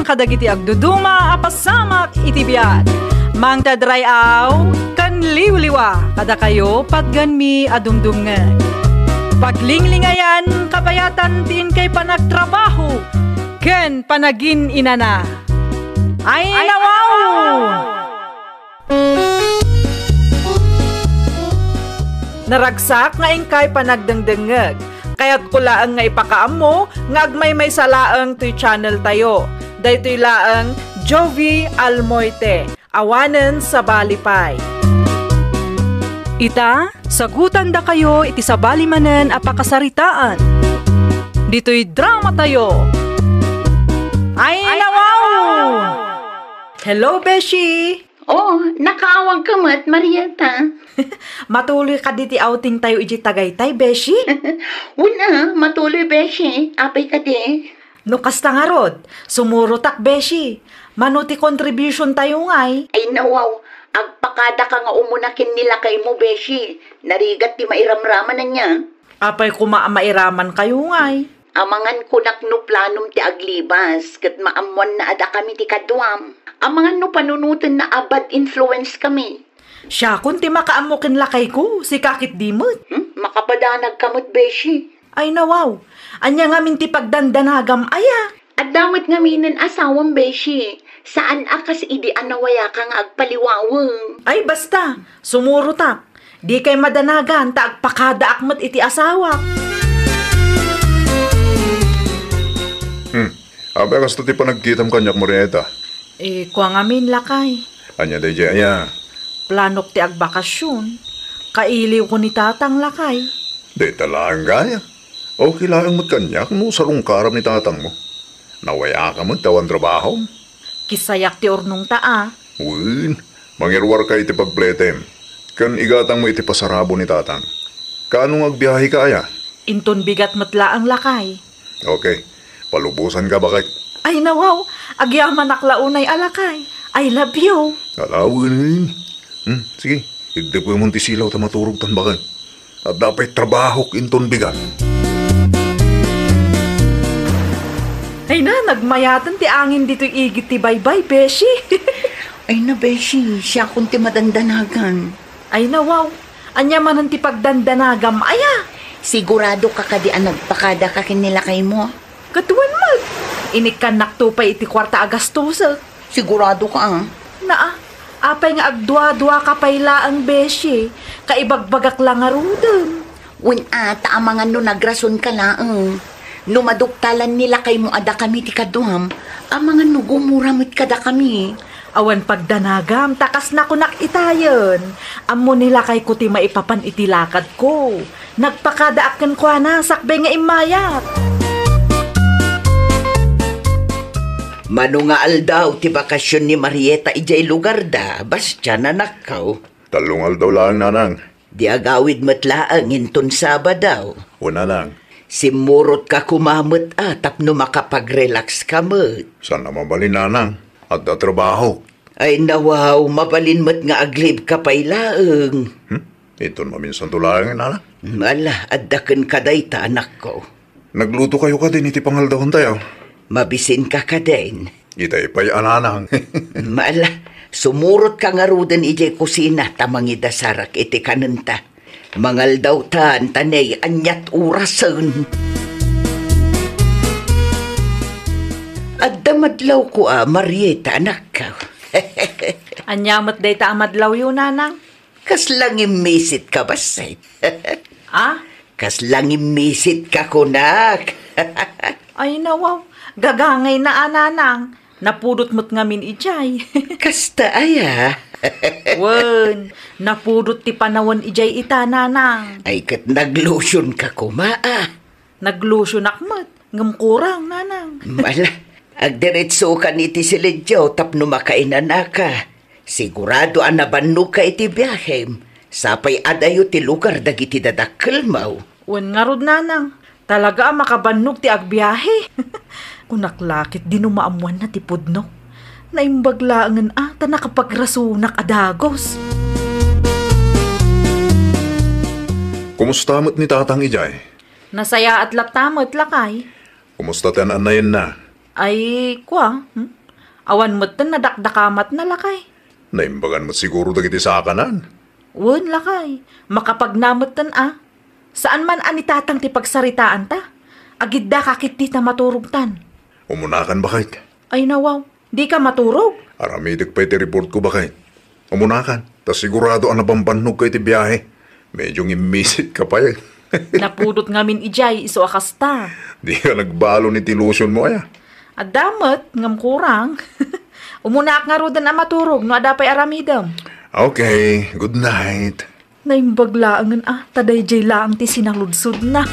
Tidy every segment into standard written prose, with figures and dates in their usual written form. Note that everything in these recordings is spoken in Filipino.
kadagiti agduduma apasamak itibiyat. Mang tadrayaw kan liwliwa kada kayo patganmi adumdumngan. Paglinglingayan kabayatan tin kay panagtrabaho ken panagin inana. Ay nawaw! Naragsak nga ingkay panagdengdengeg. Kaya't kulaang nga ipakaam mo nga agmay salaang to'y channel tayo. Daytoy laang Jovi Almoite. Awanen sa Balipay. Ita, sagutan da kayo iti sa balimanen apakasaritaan. Dito'y drama tayo. Ay nawaw! Hello, Beshi! Oh, nakaawag ka mat, Marieta. Matuloy ka diti outing tayo iti Tagaytay, Beshi? Una, matuloy, Beshi. Apay ka di. No kasta nga rod, sumurutak, Beshi. Manuti contribution tayo ngay. Ay nawaw, agpakada ka nga umunakin nila kay mo, Beshi. Narigat ti mairamraman na niya. Apay mairaman kayo ngay. Amangan kunak no planom ti aglibas, kat maamuan na ada kami ti kadwam. Amangan no panunutan na abad influence kami. Siya kun ti makaamukin lakay ko, si kakit dimot. Makapadanag kamot, Beshi. Ay nawaw, anya nga minti pagdandanagam aya. At damot nga minin asawang, Beshi. Saan akas idi anawaya ka nga agpaliwawang. Ay basta, sumurutak. Di kay madanagan ta agpakada akmat iti asawak. Abay kasto ti panagkitam kanyak Marieta. Kuang amin lakay. Anya day aya. Planok ti agbakasyon. Kailiw ko ni tatang lakay. Day talaan gaya. O kilaang mat kanyak mo sarong karam ni tatang mo. Nawaya ka mo tawan trabaho. Kisayak ti ornong taa. Uwin, mangirwar ka iti pagpletem. Kan igatang mo iti pasarabo ni tatang. Kaanong agbiyahe ka aya? Inton bigat matla ang lakay. Okay, palubusan ka bakit? Ay nawaw, agyaman aklaunay alakay. I love you. Alawin. Sige, hindi po yung silaw ta maturog tan bakit. At dapat trabaho inton bigat. Ay na, nagmayatan ti angin dito igit ti baybay, Beshi. Ay na, Beshi, siya kung ti madandanagan. Ay na, wow. Anya man ti pagdandanagam, aya. Sigurado ka kadian nagpakada ka kinila kay mo. Katuan mag. Inikanak to pa iti kwarta agastosa. Sigurado ka, Naa, apay nga agdwa-dwa ka payla ang Beshi. Kaibagbagak lang arudan. Taamangan no nagrason ka laang. Numaduktalan nila kay mo ada kami ti kaduham, amangan no gumuramit kada kami. Awan pagdanagam, takas na kunak itayon. Amo nila kay kuti maipapan itilakad ko. Nagpakadaakan ko na, sakbe nga imayat. Mano nga aldaw ti bakasyon ni Marieta ijay lugar da, bastya na nakaw. Talungal daw lang nanang. Di agawid matlaang inton Sabadaw. Una lang. Simurot ka kumamot tapno makapag-relax ka mat. Saan naman balin nanang? At da trabaho. Ay nawaw, mabalin mat nga aglib ka paylaang. Ito maminsan tulang nanang. Ala, addaken kaday ta anak ko. Nagluto kayo ka din iti pangaldahon tayo. Mabisin ka din. Itay pa'y ananang. Maala, sumurot ka nga rudan ijay kusina tamangida sarak iti kanenta. Mangal daw tan tanay anyat urasan. At damadlaw ko Marieta anak ka. Anyamat day ta amadlaw yun, nanang. Kaslang imisit ka basay. Kaslang imisit ka kunak. Ay nawaw, gagangay na nanang. Napudot mo't ngamin ijay. Kasta aya. Wen, napudot ti panawan ijay ita, nanang. Ay kat naglotion ka kumaa. Naglotion akmat, ngamkurang, nanang. Mala, agdiretso ka niti silidyaw tapno makainan ka. Sigurado anabanno ka iti biyahem. Sapay adayo ti lugar dagiti dadakkel maw. Wen nga rod, nanang. Talaga makabannog ti agbiyahe. Kunaklakit di numaamuan na ti pudno. Naimbaglaangan ata nakapagrasunak adagos. Kumusta mo't ni tatang ijay? Nasaya at laptamot lakay. Kumusta tan anayin na? Ay, kwa? Awan mo tan nadakdakamat na lakay. Naimbagan mo siguro dagiti sa kanan. Wen lakay, makapagnamot tan Saan man ani tatang ti pagsaritaan ta? Agidda kakit ti ta maturugtan. Umunakan bakit? Ay nawaw, di ka maturog. Aramidik pa iti report ko bakit? Umunakan, tas sigurado ang nabambanog ko iti biyahe. Medyo ngimisit ka pa yan. Napudot ngamin ijay iso akasta. Di ka nagbalo ni tilusyon mo aya. At damat, ngam kurang. Umunak nga rodan ang maturog no adapay aramidam. Okay, good night. Naimbaglaangan taday jay laang ti sinaludsod na.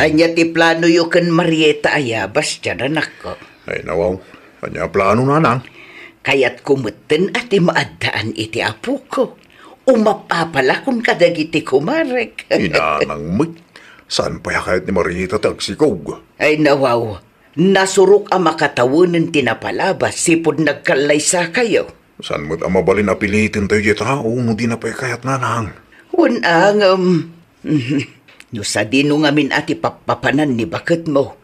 Anya ti plano yu ken Marieta aya, Bastian anak ko. Ay nawaw, kanya plano na nang. Kayat kumeten ati maaddaan iti apo ko. Umapapala kung kadagiti kumarek. Inanang mit. Saan pa kahit ni Marieta tagsikog? Ay nawaw, nasurok ang makatawunan tinapalabas sipod nagkalaysa kayo. Saan mo't ang mabalin apilitin tayo di tao no di na pa kayat na nang? Unang, no sa dino ngamin ati papapanan ni bakit mo.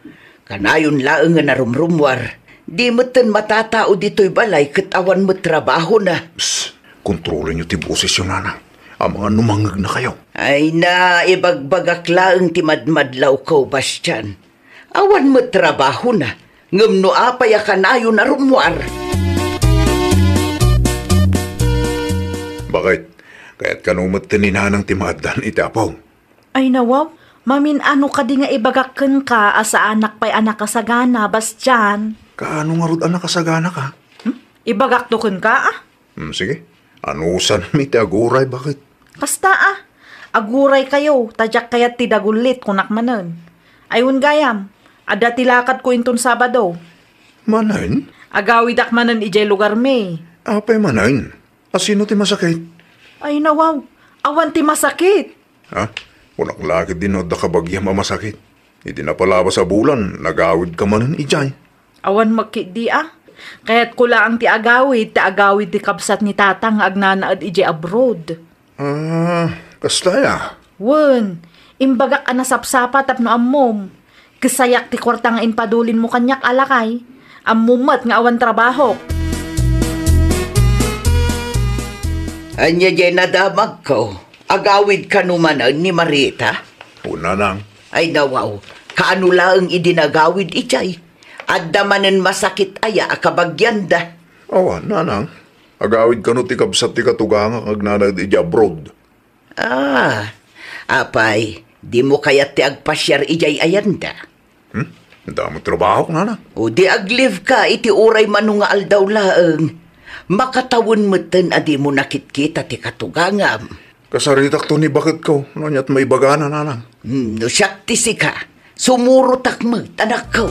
Kanayon laeng nga narumrumwar. Di mo tan matatao dito'y balay katawan mo trabaho na. Psst, kontrolin niyo ti boses yung nanang. Ang mga numangag na kayo. Ay na, ibagbagak laeng ti madmadlaw ko, Bastian. Awan mo trabaho na. Ngam no apay kanayon narumwar. Bakit? Kaya't kanumot tininanang timadan itapaw. Ay nawaw, mamin ano ka di nga ibagakken ka asa anak pa'y anak kasagana, Bastian. Kaano nga rod anak kasagana ka? Ibagaktoken ka Sige. Anusan mi ti aguray bakit? Kasta aguray kayo, tadyak kayat ti dagulit kunak manen. Ayun gayam, ada tilakad ko inton Sabado. Manain? Agawidak manen ijay lugar me. Apay manain? Asino ti masakit? Ay nawaw, awan ti masakit. Ha? Unang laki din o da kabagyam masakit. Hindi na palaba sa bulan, nagawid ka manin ijay. Awan magkidi Kaya't kula ang ti agawid ti kabsat ni tatang agnanaad ijay abroad. Kastaya. Wen, imbagak anasapsapa tapno ammom. Kasayak ti kwartang inpadulin mo kanyak alakay. Ammumat nga awan trabaho. Anya jay nadamag ko. Agawid ka numanan ni Marieta? Una nang. Ay nawaw, kaano laeng idinagawid ijay? At damanen masakit aya akabagyanda. Awan, nanang. Agawid ka no ti kabsat ti katugang ang agnanad ijay abroad. Apay, di mo kaya ti agpasyar ijay ayanda. Damo trabaho, nanang. O di aglive ka iti uray manunga aldaw laeng. Makatawon mo ten adi mo nakitkita ti katugangam. Kasaritak to ni bakit ko, nanyat may bagana, nanang. No siyak ti sika, sumurutak mo, anak ko.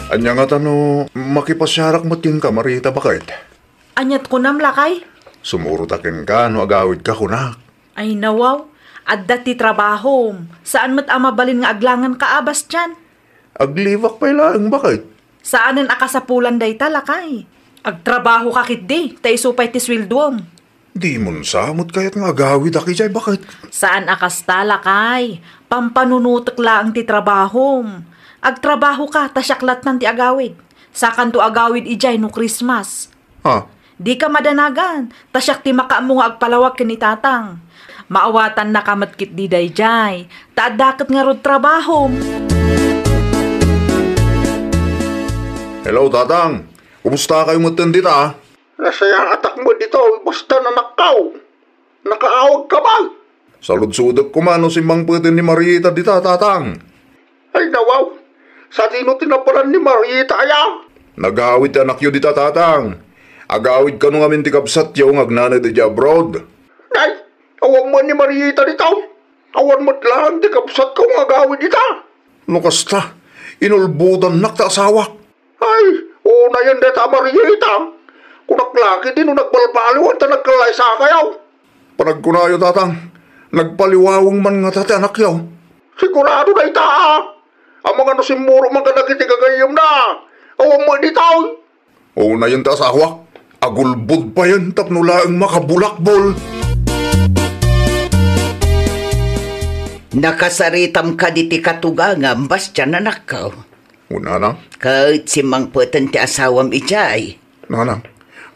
Anya nga tano, makipasyarak mo tin ka, Marieta, bakit? Anyat ko namlakay. Sumurutakin ka, no agawid ka kunak. Ay nawaw, adda ti trabaho. Saan mat amabalin nga aglangan ka Bastian? Aglivak pa ilang, bakit? Saanen akasapulan day talakay? Agtrabaho kakit di, taisupay ti swildwom. Di mo samot kaya't nga agawid aki jay, bakit? Saan akas talakay? Pampanunutok laang ti trabaho. Agtrabaho ka, tasyaklat nan ti agawid. Sakan to agawid ijay no Christmas. Ha? Di ka madanagan, tasyak ti makaamo nga agpalawag kini tatang. Maawatan na kamatkit di dayjay, taadakat nga rod trabaho. Hello, tatang. Kumusta kayo matandit, Nasayang atak mo dito, basta na nakaw. Nakaawag ka ba? Salud-sudak kumano si Mang Putin ni Marieta dita, tatang. Ay nawaw, sa dino tinapalan ni Marieta aya? Nagawid anak yun dita, tatang. Agawid ka nung amin ti kabsat yung agnanad di abroad. Nay, awan mo ni Marieta dito. Awan mo't lang di kapsat ko nga gawin dito. No kasta, inulbudan nakta asawak. Ay, una yan deta Marieta. Kung naklaki din nung nagbalbaliwan ta nagkalay sa kayaw. Panagkunayo, tatang. Nagpaliwawang man nga tate anak yaw. Sigurado na ita. Ang mga nusimuro man kadagiti kagayam na. Awan mo di tao. O na yun ta asawa. Agulbud pa yan tapno laang makabulakbol. Nakasaritam ka di ti katugangam, Bastian, anak ka. O nanang, Kahit si Mang Putan ti asawam ijay. nanang,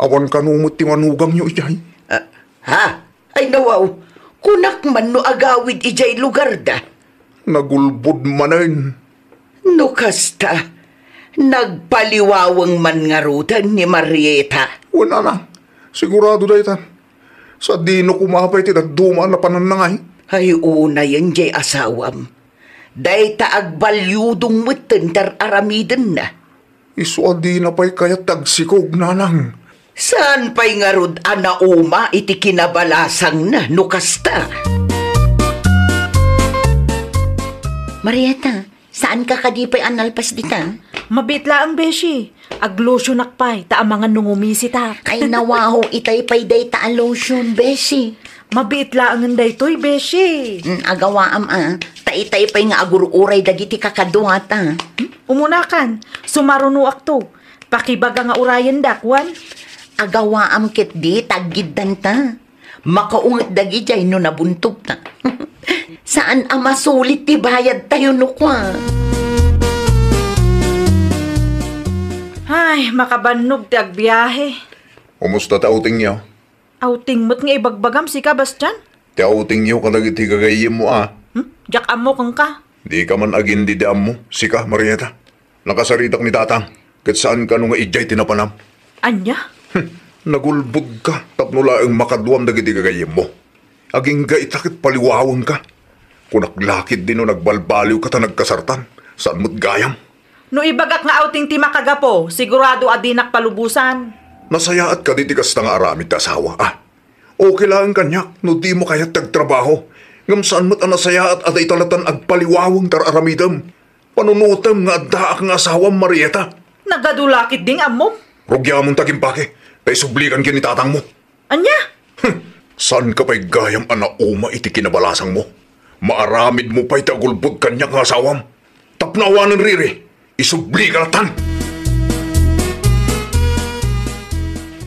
awan kanumot ti manugang nyo ijay. Ha? Ay nawaw, kunak man no agawid ijay lugar da. Nagulbud manen. No kasta, nagpaliwawang man nga rutan ni Marieta. O nanang, sigurado daytan. Sa dino kumapay ti nagduma na pananangay. Ay una yan jay asawam. Day taagbalyudong mutin dar aramiden na. Isu adi na pa'y kaya tagsikog nanang. Saan pa'y nga rod anauma iti kinabalasang na no kasta? Marieta, saan ka kadipay analpas dita? Mabitla ang beshi. Aglosyo nakpay, ta mga nungumisitak. Ay nawaho itay pay day ta lotion, besi. Mabitla ang anday to'y beshi. Agawaam taitay pay nga agururay dagiti kakaduhata. Umunakan, sumarunuak to. Pakibaga nga urayan dakwan. Agawaam ket di taggidan ta. Makaungat dagi jay no nabuntog ta. Saan ang masulit ti bayad tayo no kwa? Ay, makabannog ti agbiyahe. Kumusta ta outing niyo? Outing mo't nga ibagbagam si ka, Bastian. Ti outing niyo kadagiti kagayim mo Jak amo kang ka. Di ka man agin di diam mo, sika, Marieta. Nakasaritak ni tatang, kat saan ka nung ijay tinapanam. Anya? Nagulbud ka, tapno laang makaduam dagiti kagayim mo. Aging gaitakit paliwawang ka. Kunaklakid din no nagbalbaliw ka ta nagkasartan, saan mo't gayam. No ibagak nga outing ti makagapo, sigurado adinak palubusan. Nasayaat ka di tikas nga aramid ta asawa, Okay lang kanyak, no di mo kaya tagtrabaho. Ngam saan mo't anasayaat at ay talatan agpaliwawang tar aramidam. Panunutam nga addaak nga asawang Marieta. Nagadulakit ding amom. Rugya mong tagimpake, kay sublikan kinitatang mo. Anya? Saan ka pa'y gayam anauma iti kinabalasang mo? Maaramid mo pa'y tagulbod kanyak nga asawam. Tapnawanan riri, isubli ka latan.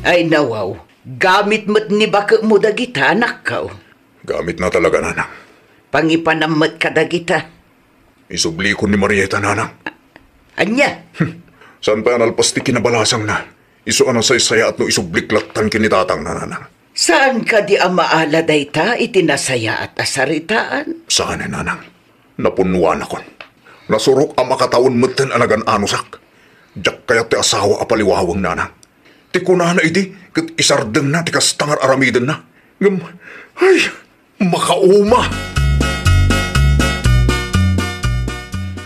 Ay nawaw, gamit mo't ni baka mo dagita, anak ka. Gamit na talaga, nanang. Pangipanamot ka dagita. Isubli ko ni Marieta, nanang. Anya? Saan pa analpas ti kinabalasang na? Isu anang saysaya at no isubliklatan kinitatang na, nanang. Saan ka di amaala dayta itinasaya at asaritaan? Saan eh, nanang? Napunuan ako. Nasurok ang makataon matan anagan anusak. Diyak kaya ti asawa apaliwawang, nanang. Ti kunana iti, kat isardeng na, ti kastangar aramiden na. Ngam, ay, makauma.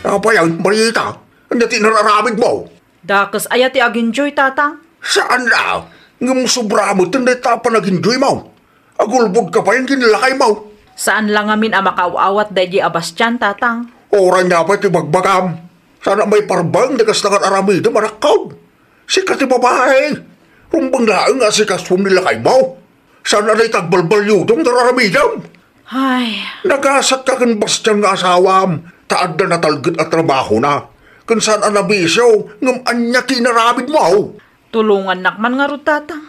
Apa yan, Marieta? Ano ti nararamid mo? Dakas ayat ti aginjoy tatang. Saan na? Ngam sobra mo, tanday tapa nag-enjoy mo. Agulbog ka pa yung kinilakay mo. Saan lang amin ang makaawat dahi Bastian tatang. Orang niya pa ti bagbagam. Sana may parbang di kastangar aramiden marakaw. Sikat ti babae. Rumbang laang nga sikas pum nilakay mo. Sana na'y tagbalbalyudong tararamidam. Ay, Nagasat ka kan Bastian nga asawam. Taad na natalgad at trabaho na. Kung saan ang nabisyo, ngam anya kinaramid mo. tulungan nakman nga ro tatang.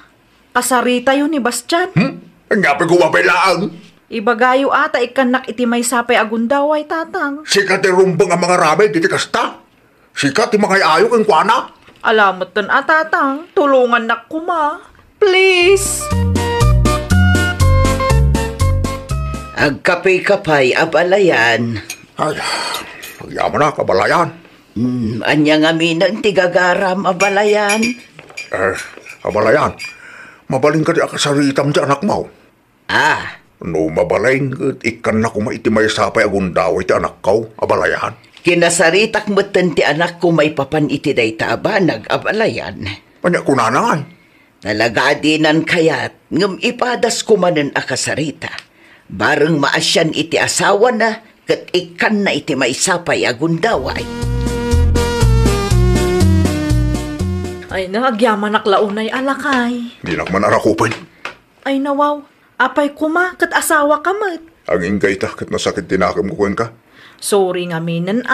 Kasarita yun ni Bastian. Ang nga pagkuwapay laang. Ibagayo ata ikanak iti may sapay agundaway tatang. Sikat ti rumbang ang mga ramay, diti kasta. Sikat ti mga ayaw ang kuana. Alamot tan atatang, tulungan nak kuma. Please! Agkapay-kapay abalayan. Ay, pagyaman na, kabalayan. Anya nga minang tigagaram abalayan. Kabalayan. Mabaling ka di akasaritam di anak mo. No, mabaling, ikan na kumaitimay sapay agundaway ti anak ko, abalayan. Kinasaritak mo't ti anak ko may papan iti dayta ba nag-abalayan. Panya kunanay. Nalagadinan kayat ngam ipadas ko manen akasarita. Bareng maasyan iti asawa na kat ikan na iti may sapay agundaway. Ay nagyaman naklaunay alakay. Di nakman arakupan. Ay nawaw, apay kuma kat asawa kamat. Ang ingay ta, kat nasakit tinakam ko ka. Sorry nga minan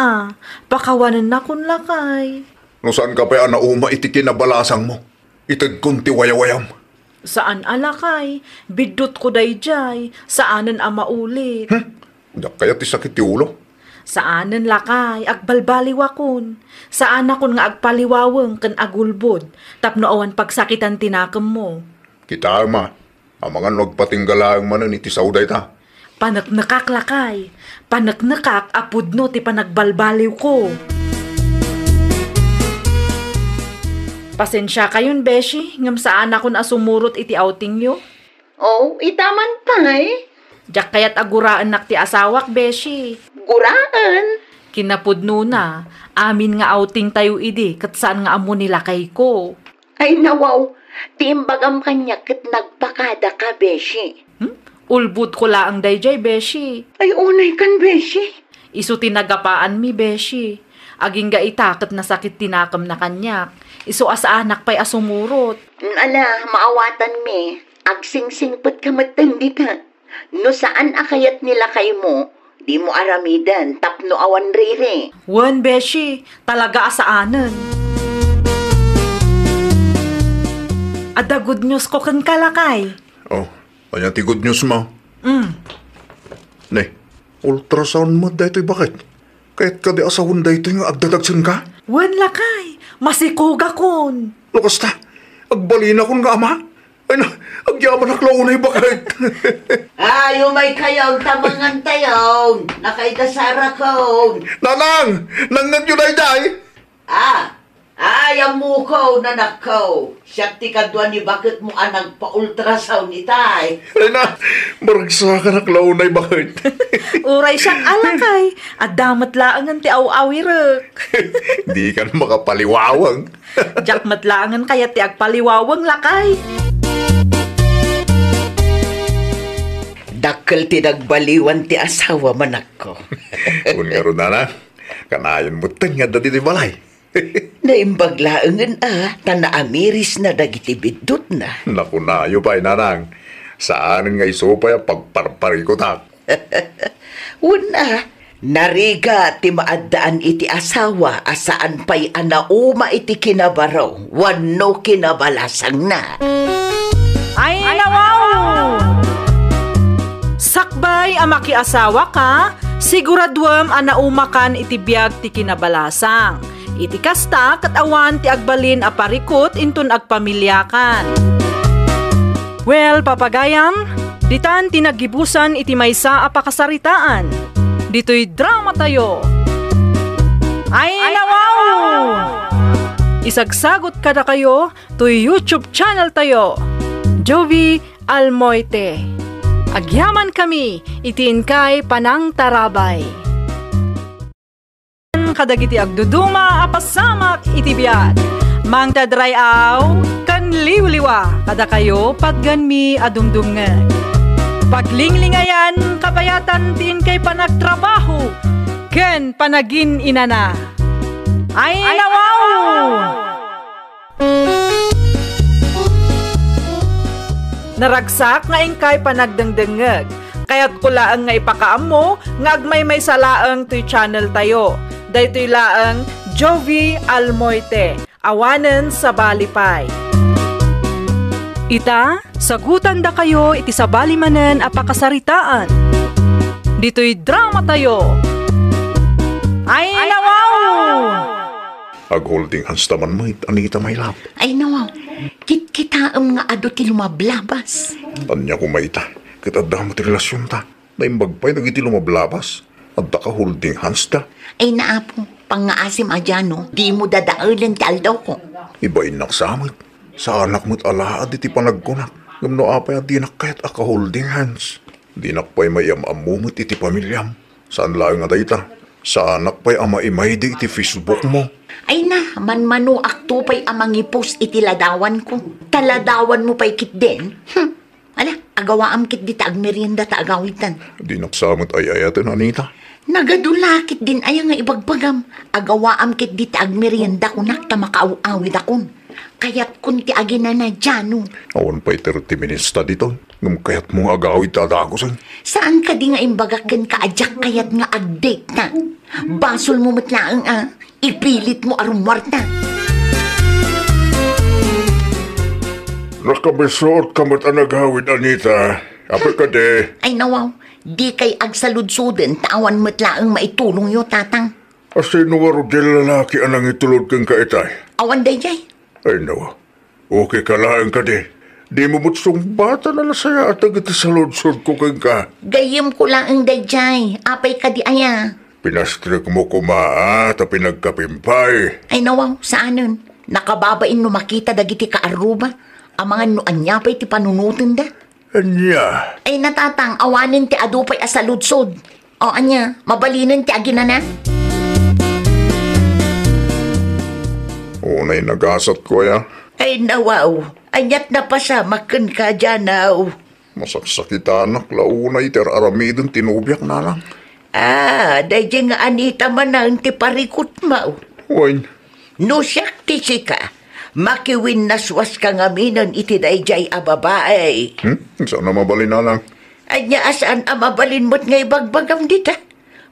pakawanan na kun lakay. No saan ka pa nauma iti kinabalasang mo? Itag kunti wayawayam. Saan alakay? Bidot ko dayjay. Saanan maulit? Dak kaya ti sakit ti ulo. Saanan lakay? Agbalbaliwakon. Saan akon nga agpaliwaweng kan agulbod. Tapno awan pagsakitan tinakam mo. Kita ma, amangan nagpatinggalaang manan iti sauday ta. Panaknakak lakay. Panaknakak apudno ti panagbalbaliw ko. Pasensya kayon, Beshi, ngam saan ako na sumurot iti outing nyo? Oh, itaman pa eh. Diyak kaya't aguraan nak ti asawak, Beshi. Guraan. Kinapudno na, amin nga outing tayo idi, kat saan nga amo nila kay ko. Ay nawaw, tiimbagam kanya kat nagpakada ka, Beshi. Ulbud ko laang dayjay, Beshi. Ay unay kan, Beshi. Isu tinagapaan mi, Beshi. Aging ga itakat na sakit tinakam na kanyak. Isu asa anak pa'y asumurot. Ala, maawatan mi. Agsingsingpot ka matandi ka. No saan akayat nila kay mo, di mo aramidan, tapno awan riri. Wan, Beshi, talaga asaanan. Ada good news ko kang kalakay. Oh, kanya ti good news mo. Ne, ultrasound mo dahito bakit? Kahit ka di asawon dahito nga agdadagsan ka? Wan lakay, masikuga kon. Lukas ta, agbalina kon nga ama. Ay na, agyaman na klaunay bakit? Ayo may kayaw tamangan tayaw. Nakaidasara ko. Nanang! Nangan yun ay day! Ayam mo ko, nanak ko. Siyak ti kadwa ni bakit mo anang pa-ultrasound ni tay. Ay na, maragsa ka na klaunay bakit? Uray siyang alakay, at damat laangan ti aw-awirek. Di ka na makapaliwawang. Diyak matlaangan kaya ti agpaliwawang lakay. Dakkel ti nagbaliwan ti asawa manak ko. Kung nga ron na, kanayon mo nga dati di balay. Naimbaglaangan tanaamiris na dagiti bidot na. Naku na, yung pa'y nanang. Saan nga iso pa yung pagparpari ko tak? Una, nariga ti maaddaan iti asawa asaan pa'y anauma iti kinabaraw, wano kinabalasang na. Ay, nawaw! Sakbay amaki asawa ka, siguraduam anaumakan iti biag ti kinabalasang. Iti kasta kat awan ti agbalin a parikot intun agpamilyakan. Well, papagayam, ditan tinagibusan iti maysa a pakasaritaan. Dito'y drama tayo. Ay, nawaw! Isagsagot kada kayo to YouTube channel tayo. Jovi Almoite. Agyaman kami, itiin kay Panang Tarabay. Kadagiti agduduma apasamak itibiyat. Mang tadrayaw kan liwliwa kada kayo pagganmi adumdumngan. Paglinglingayan kapayatan tin kay panagtrabaho ken panagin inana. Ay nawaw! Naragsak nga ingkay panagdengdengeg. Kaya't kulaang nga ipakaam mo nga agmay salaang to'y channel tayo. Daytoy laang Jovi Almoite, awanen sa balipay. Ita, sagutan da kayo iti sa balimanen a pakasaritaan. Dito'y drama tayo. Ay nawaw! Ag-holding hands naman mo, Anita may lap. Ay nawaw, kitaam nga ado ti lumablabas. Tanya ko maita, kitadda mo ti relasyon ta. Naimbagpay nagiti lumablabas. At ka holding hands ta. Ay naapo, pangaasim adyano, di mo dadaulan ti aldaw ko. Ibain naksamit. Sa anak mo't alaad iti panagkunak. Gamno apay at dinak kayat aka holding hands. Dinak pa'y may amamumot iti pamilyam. Saan lang nga dayta? Sa anak pa'y ama-imay di iti Facebook mo. Ay na, manmano akto pa'y amangipos iti ladawan ko. Taladawan mo pa'y kit din. Ala, agawaam kit di taag merienda ta agawitan. Dinak samot ay ayatin, Anita. Nagadulakit din ay nga ibagbagam. Agawaam kit di taag merienda ko nak ta makaaw-awid akon. Kayat kunti agina na dyan. Awan pa'y 30 minutes ta dito. Ngam kayat mong agawid tadagos. Saan ka di nga imbagakan ka adyak kayat nga agdate na? Basol mo matlaang ipilit mo arumwart na. Nakabisot ka mat anagawid, Anita. Apa ka de? Ay nawaw, di kay agsaludsudan tawan matlaang maitulong yo tatang. Asino waro di lalaki anang itulod kang kaitay? Awan day jay. Ay nawa, okay ka lang ka de. Di mo mutsong bata na lasaya at agad sa lodsod ko kang ka. Gayim ko lang ang day jay. Apay ka di aya. Pinastrik mo kumaa at pinagkapimpay. Ay nawaw, saanon? Nakababain no makita dagiti ka aruba. Ang mga nuanya pa'y ti panunutin da. Anya? Ay natatang, awanin ti adupay asaludsod. O anya, mabalinan ti aginana. Unay nagasat ko ya. Ay nawaw, anyat na pasamakan ka dyan naw. Masaksakita anak, launay ter aramidon tinubyak na lang. Dahil nga Anita man ang tiparikot mo. Uy, No siyak ti sika, makiwin naswas ka nga minan iti dayjay a babae. sana mabalin na lang. Anya asaan mabalin mo't ngay bagbagam dita?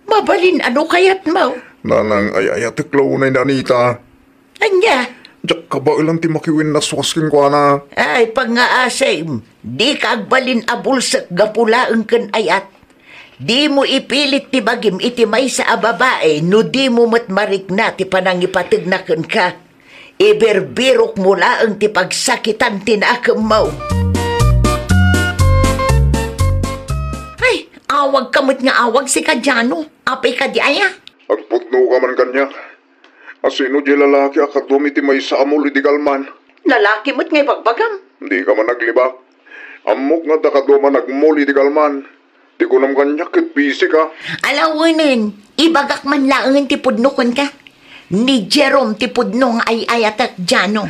Mabalin ano kayat mo? Nanang ayayatik launay na Anita. Anya? Diyak ka ba ilang ti makiwin na swasking ko na? Ay, pangaasay, di ka agbalin abulsak gapulaang kan ayat. Di mo ipilit ti bagim iti may sa babae, no di mo matmarik na ti panangipatignakan ka. Iberbirok mo laang ti pagsakitan tinakam mo. Ay, awag kamot nga awag si Kadyano. Apay ka di aya. Agputno ka man kanya. Asino di lalaki akadumi ti may sa amol idigalman. Lalaki mo't ngay bagbagam. Hindi ka man naglibak. Amok nga dakaduma nagmol idigalman. Di ko nam kanya kit busy ka. Alawanin, ibagak man laangan ti pudnukon ka. Ni Jerome ti pudnong ay ayatak Jano.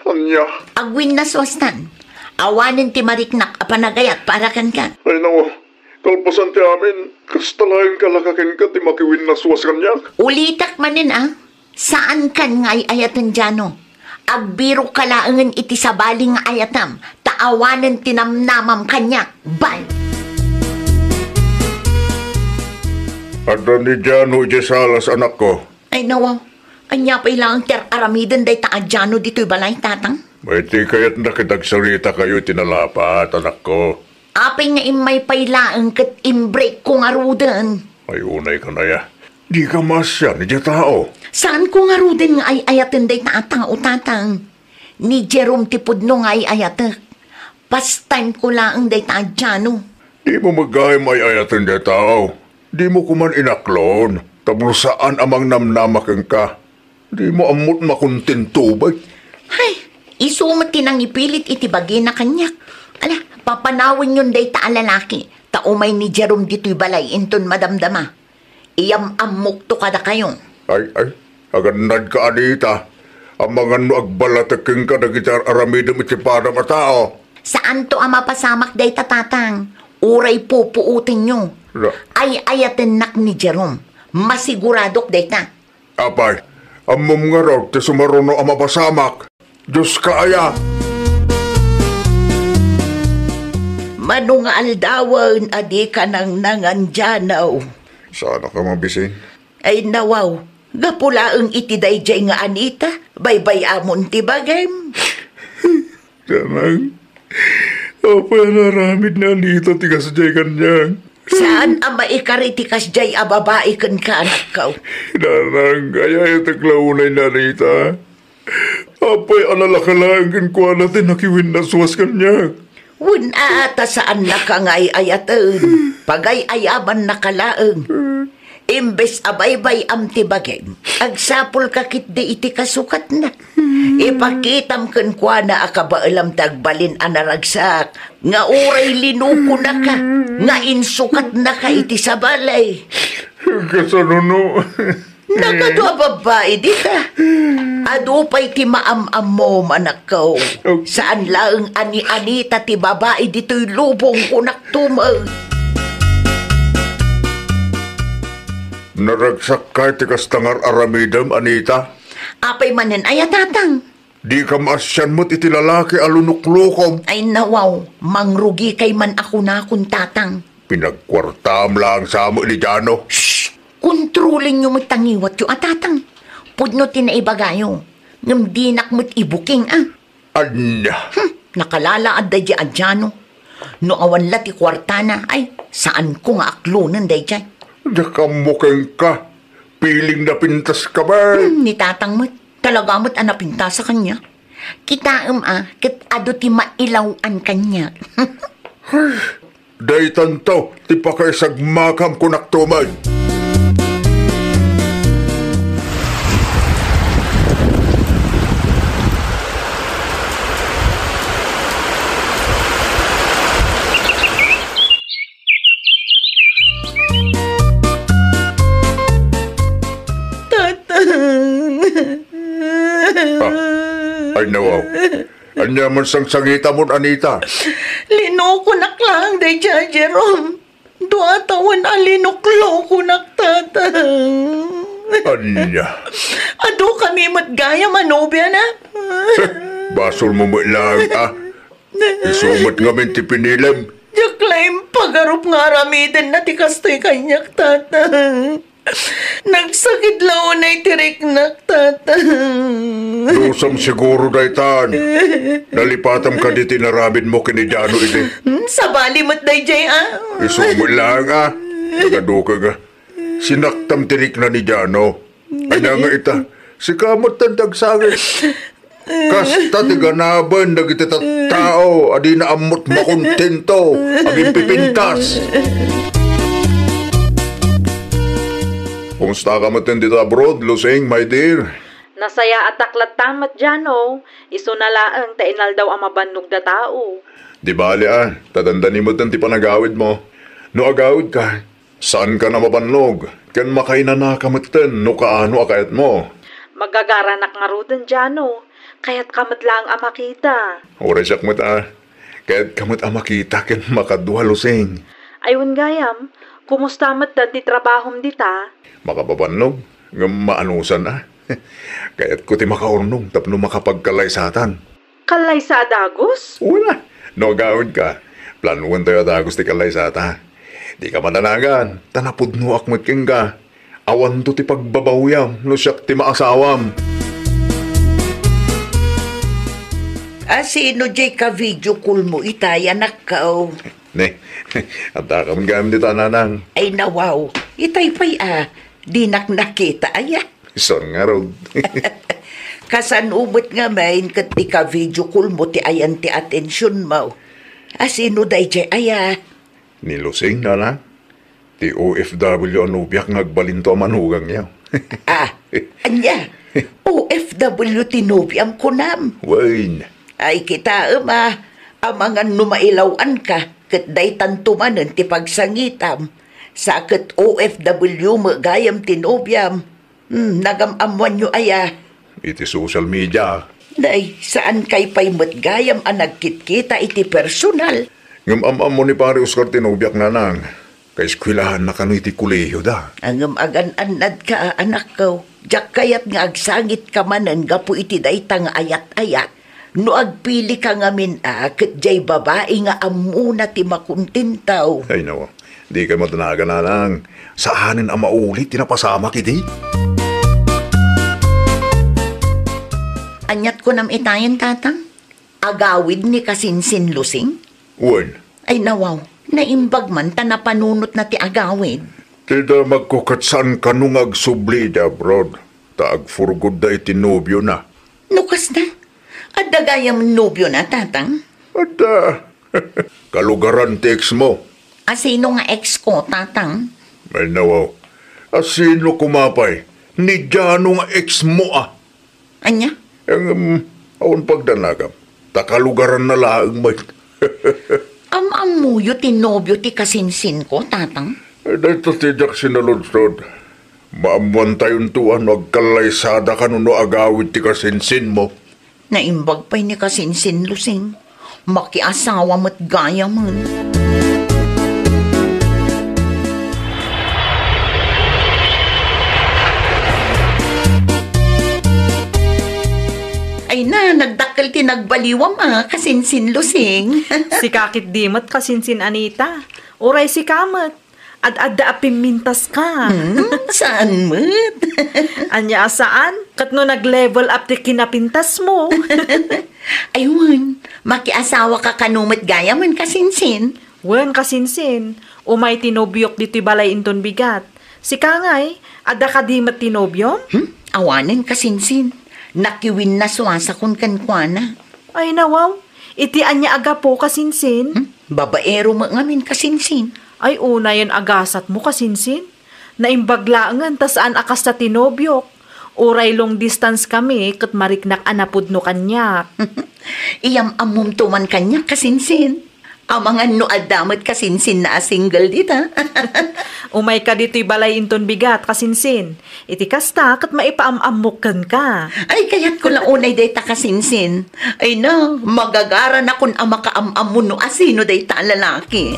Anya? Agwin na swastan. Awanin ti mariknak apanagayat para kan ka. Ay nawa, kalpasan ti amin. Kastalayan ka lakakin ka ti makiwin na suwas kanyak. Ulitak manin Saan kan nga ay ayatan Jano? Agbiro ka laangan iti sabaling nga ayatam. Taawanan tinamnamam kanyak. Bye! Ada ni Jano Jesalas anak ko. Ay nawaw, anya pa ilang ter aramidan day taan Jano dito'y balay tatang. May ti kayat nakitagsalita kayo tinalapat anak ko. Apay nga imay pailaang kat imbreak kong arudan. Ay unay ka na ya. Di ka masya ni tao. Saan kong arudan nga ay ayatan day tatang o tatang? Ni Jerome Tipudno nga ay ayatak. Pastime ko lang day taan Jano. Di mo magay may ayatan di tao. Di mo kuman inaklon. Tablo saan amang namnamakang ka. Di mo amot makuntinto ba? Ay, isumat tinang ipilit itibagi na kanyak. Ala, papanawin yun day taan lalaki. Taumay ni Jerome dito'y balay inton madamdama. Iyam amok to kada kayong. Ay, agad ka Anita. Ang mga no agbalataking ka na gitar aramidam itipada matao. Saan to ang mapasamak day tatatang? Uray pupuutin nyo. Ay ayaten nak ni Jerome. Masiguradok day ta. Apay, amom nga raw ti sumaruno ang mapasamak. Diyos ka aya. Mano nga aldawan, adi ka nang nanganjanaw. Sana ka mabisin. Ay nawaw, gapulaang itidayjay nga Anita, baybay amon ti bagem. Sanang, apay naramid na Anita tigas jay kanyang. Saan ang maikaritikas jay a babae kan ka anak ka? Nanang, kaya itaklaunay na Anita. Apay alalakalaan ko natin nakiwin na suwas kanyang. Wun ata saan na ka ngay ayatan, pagay ayaman na kalaang. Imbes abaybay am tibagem, agsapol kakit di iti kasukat na. Ipakitam kan kwa na akabaalam tagbalin anaragsak, nga uray linuko na ka, nga insukat na ka iti sa balay. Kasanuno. Nagado babae di ka. Adupay ti maam-am mo manakaw. Saan lang ani-anita ti babae dito'y lubong kunak tumag. Naragsak ka ti kastangar aramidam, Anita. Apay manen ayatatang. Di ka maasyan mo't iti lalaki alunuklukom. Ay nawaw, mangrugi kay man ako na kung tatang. Pinagkwartam lang sa amo ni Jano. Shh! Kontrolin nyo mo't tangiwat yung atatang. Pudno tinaibagayo. Ngam dinak mo't ibuking Anya. Nakalalaad day di adyano. No awan lati kwartana, ay saan ko nga aklunan day dyan. Nakamukeng ka. Piling na pintas ka ba? Ni tatang mo't. Talaga mo't anapinta sa kanya. Kitaam kit ado ti mailawan kanya. Day tanto, ti pakaisagmakam kunaktuman. Ay nawaw. Anya man sang sangita mo, Anita. Linoko naklang day dyan, Jerome. Dua taon alinuklo ko naktatang. Anya. Ado kami matgaya manobya na. Basol mo mo lang, Isumot ngamin ti pinilam. Jaklaim pagarup nga ramitin na tikastoy kanyak tatang. Nagsakit lao na'y tirik naktatang. Lusam siguro daytan. Nalipatam ka di tinarabid mo kinidano iti. Sa bali mo't day jay Isumot lang, Nagaduka nga. Sinaktam tirik na ni Jano. Anya nga ita. Si kamot tandag sangit. Kasta ti ganaban nagititat tao. Adi na amot makontento. Aging pipintas. Kumusta ka matin dito abroad, Lusing, my dear? Nasaya at taklat tamat dyan, Iso na laang tainal daw ang mabannog da tao. Di bali tatandani mo ti panagawid mo. No agawid ka, saan ka na mabannog? Kan makainana ka matin, no kaano akayat mo? Magagaranak nga rudan dyan, Kaya't kamat lang ang makita. Oras yak mat Kaya't kamat ang makita ken makadwa, Lusing. Ayun gayam, kumusta mat ti trabahom dita? Makababannog, nga maanusan Kaya't ko ti makaurnong tapno makapagkalaysatan. Kalay sa adagos? Wala, no agawid ka. Planuan tayo adagos ti kalaysata. Di ka mananagan, tanapudno akmat keng ka. Awan to ti pagbabawiyam, no siyak ti maasawam. Sino jay ka video call mo itay anak ka Ne, at akam gamit dito nanang. Ay nawaw, itay pa'y di nakita Son nga rod. Kasan ubot nga main kat ti ka video call mo ti ayan ti atensyon mo. Sino day jay Ni Lusing nanang. Ti OFW anubiyak ngagbalinto manugang niya. Anya, OFW tinubiam ko nam. Wain. Ay kita ang mga numailawan ka, kat day tantumanan ti pagsangitam. Sa kat OFW magayam tinubiam. Nagamamuan nyo Iti social media. Day, saan kay pa'y matgayam ang nagkitkita iti personal? Ngam mo ni pare Oscar tinubiyak nanang. Kay eskwilahan na kano iti kuleyo da. Ang agan-anad ka, anak ko. Diyak kayat nga agsangit ka manan, gapu iti daytang ayat-ayat. No agpili ka ngamin kat jay babae nga amuna ti makuntintaw. Ay nawa, di ka matanaga nanang. Saanin ang maulit, tinapasama kiti. Anyat ko nam itayan, tatang. Agawid ni kasinsin Lusing. Wan, Ay nawaw, naimbag man ta napanunot na ti agawid. tida magkukatsan ka nung agsubli da, brod. Taagfurgod da iti nobyo na. Nukas na. At dagayam nobyo na, tatang. Ada, kalugaran text mo. Sino nga ex ko, tatang? Ay nawaw, asino kumapay? Ni Jano nga ex mo Anya? Ang awan pagdanagam, takalugaran na laang may. Amuyo ti nobyo ti kasinsin ko, tatang. Dito tijak sinaludsod. Maamuan tayon tuan agkalaysada ka no agawid ti kasinsin mo. Naimbag pa'y ni kasinsin Lusing. Makiasawa mo't gaya man. Ay dakal tinagbaliwam kasinsin lusing. Si kakit dimot kasinsin Anita. Uray si kamat. Ad-adda apimintas ka. Saan mo't? Anya saan? Kat no nag-level up ti kinapintas mo. Ayun, makiasawa ka kanumit gaya man kasinsin. Wen kasinsin. Umay tinobyok dito'y balay inton bigat. Si kangay, adda ka di mat tinobyom? Awanin kasinsin. Nakiwin na suwasa kun kankwana. Ay nawaw, iti anya aga po kasinsin. Babaero mo ngamin kasinsin. Ay una yan agasat mo kasinsin. Naimbaglaangan tasaan akas sa tinobyok. Uray long distance kami kat mariknak anapod no kanyak. Iyam amum tuman kanya kasinsin. Amangan no adamat kasinsin na single dita. Umay ka dito'y balay inton bigat kasinsin. Iti kasta kat maipaamamukan ka. Ay, kaya't ko lang unay dayta kasinsin. Ay na, magagara na kun ama kaamam no asino dayta lalaki.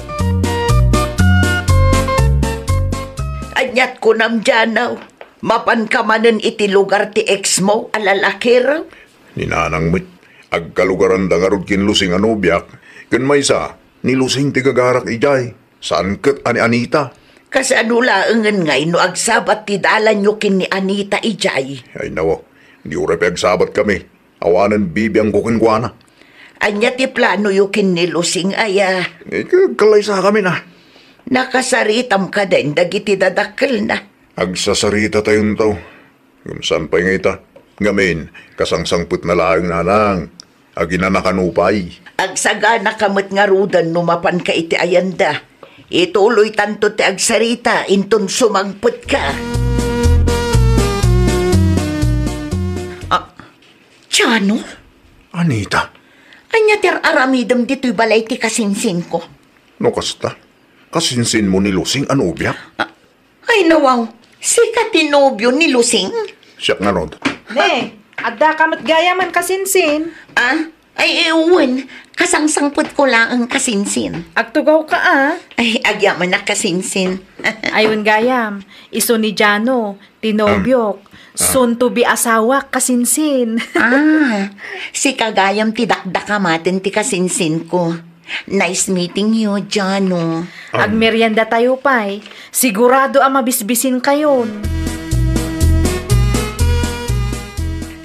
Anyat ko nam djanaw. Mapan ka manen iti lugar ti ex mo, alalaki raw. Ninanang mit, agkalugaran da nga rod kinlusing anubyak, kun may sa, nilusing ti gagarak ijay, saan kat ani Anita? Kasi ano laangan ngay no agsabat ti dalan nyo kin ni Anita ijay. Ay nawa, di uray pagsabat kami, awanan bibiyang kukinkwana. Anya ti plano yu kin ni Lusing aya. Kalay sa kami na. Nakasaritam ka din, dagiti dadakkel na. Agsasarita tayong tao. Gumsan pa'y nga ita. Ngamin, kasangsangput na laang nanang. Agina nakanupay. Agsaga na kamot nga rudan numapan ka iti ayanda. Ituloy tanto ti agsarita, inton sumangput ka. Tiano? Anita, Anya ter aramidam dito'y balay ti kasinsin ko. no kasta? Kasinsin mo ni Lusing anubyak? Ay nawaw, si katinobyo ni Lusing? Siyak nga rod. Ne, adda ka mat gaya man kasinsin. Ay ewan, kasangsangput ko lang ang kasinsin. Agtugaw ka Ay, agyaman na kasinsin. Ayun gayam, iso ni Jano, tinobyok, soon to be asawa kasinsin. Si kagayam ti dakdakamaten ti kasinsin ko. Nice meeting you, Jano. Agmeryenda tayo pa'y, sigurado ang mabisbisin kayon.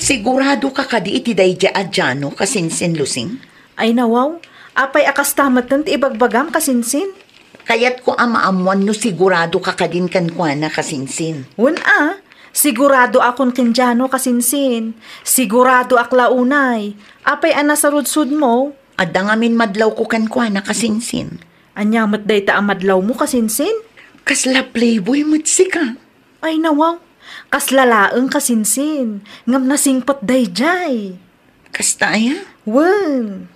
Sigurado ka kadi iti dayja a Jano kasinsin Lusing? Ay nawaw, apay akas tamatan ti ibagbagam kasinsin. Kaya't ko amaamuan no sigurado ka kadin kankwana kasinsin. Wen sigurado akon kenjano kasinsin. Sigurado aklaunay. Apay anasarudsud mo. Adda ngamin madlaw ko kankwana kasinsin. Anyamat day ta ang madlaw mo kasinsin. Kasla playboy mutsi ka. Ay nawaw, kaslalaeng kasinsin. Ngam nasingpot day jay. Kastaya? Wen.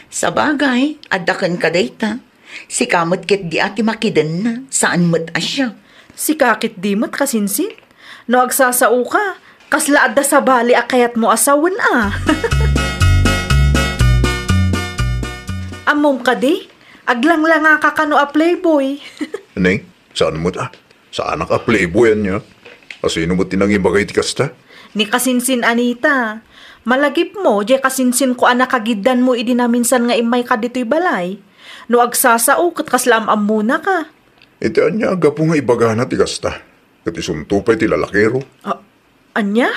Sa bagay, adakan ka dayta. Si kamot kit di ati makiden na. Saan mo't asya? Si kakit dimot kasinsin. No agsasao ka, kasla adda sa bali akayat mo asawan Amom ka di, aglang nga ka kano a playboy. Neng, saan mo ta? Saan ka playboyan niya? Asino mo tinangibagay ti kasta? Ni kasinsin Anita, malagip mo, di kasinsin ko anakagidan mo idinaminsan nga imay ka dito'y balay. No agsasao, kat kaslam muna ka. Iti anya aga po nga ibagana ti kasta. Kat isuntupay ti lalakero. Anya?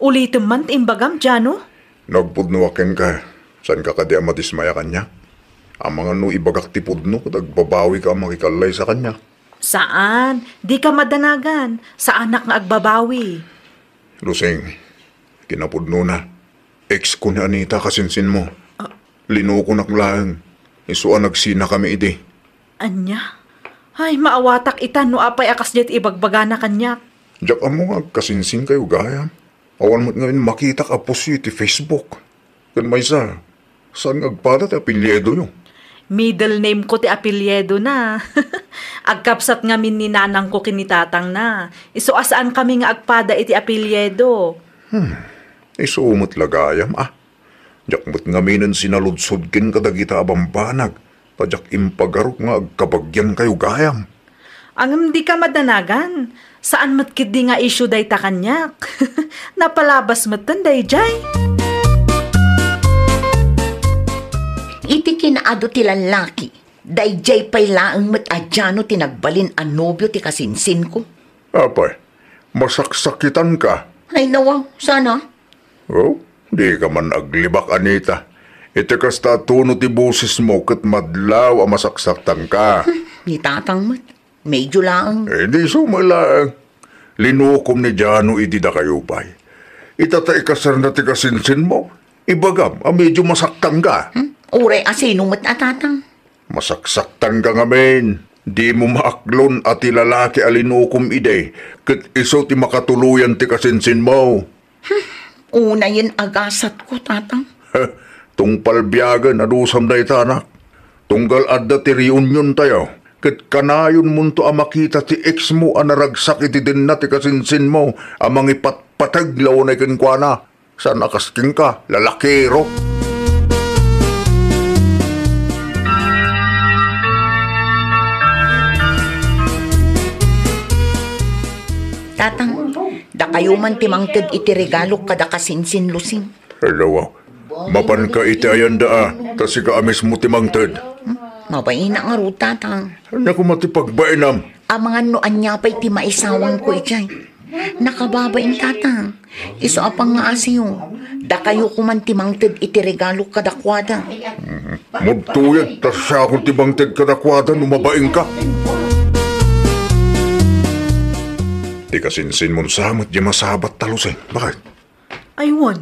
Ulitin man ti imbagam, Jano? Nagpudnuwaken ka. Saan ka kadi ang matismaya kanya? Ang mga no ibagak ti pudno, kat agbabawi ka ang makikalay sa kanya. Saan? Di ka madanagan. Sa anak nga agbabawi. Lusing, kinapudno na. Ex ko ni Anita kasinsin mo. Linuko naklaang. Isuan nagsina kami idi. Anya? Ay, maawatak itan no apay akas jet ibagbaga na kanyak. Diyak mo nga kasinsin kayo gaya. Awan mo't ngayon makita ka po si ti Facebook. Kan may sa, saan agpada ti apelyedo nyo? Middle name ko ti apelyedo na. Agkapsat nga min ni nanang ko kinitatang na. Iso asaan kami nga agpada iti apelyedo. Isumot lagayam Diyak mo't ngaminan sinaludsod kin kadagita abambanag. Tadyak impagarok nga agkabagyan kayo gayam. Ang di ka madanagan. Saan matkid di nga issue day ta kanyak? Napalabas matan day jay. iti kinaado ti lalaki. Dayjay pa'y laang mat adyano tinagbalin ang nobyo ti kasinsin ko. Apay, masaksakitan ka. Ay nawaw, sana. Oh, di ka man aglibak, Anita. Iti kasta tuno ti busis mo kat madlaw ang masaksaktan ka. Ni tatang mat, medyo laang. Di sumalaang. Linukom ni Jano iti da kayo pa'y. Itatay kasar na ti kasinsin mo. Ibagam, medyo masaktan ka. Uray asino mat atatang. Masaksaktan ka nga men. Di mo maaklon at ilalaki alinukom ide. Kat iso ti makatuluyan ti kasinsin mo. Una yun agasat ko, tatang. Tungpal biyagan adusam da itanak. Tunggal adda ti reunion tayo. Kat kanayon mo to makita ti ex mo anaragsak iti din na ti kasinsin mo. Amang ipatpatag law na ikankwana. Saan nakasking ka, lalakero? Tatang, da kayo man timangtid iti regalo kada kasinsin lusing. Hello, mapan ka iti ayan da kasi ka amis mo timangtid. Mabay na nga ro, tatang. Ano ko matipagbainam? Amangan no anya pa'y ti maisawang ko itay. Nakababain, tatang. Iso apang nga asiyo. Da kayo kuman timangtid iti regalo kadakwada. Mudtuyad, tas siya akong timangtid kadakwada numabaing ka. Di kasinsin mo samot di masabat talusay. Bakit? Aywan,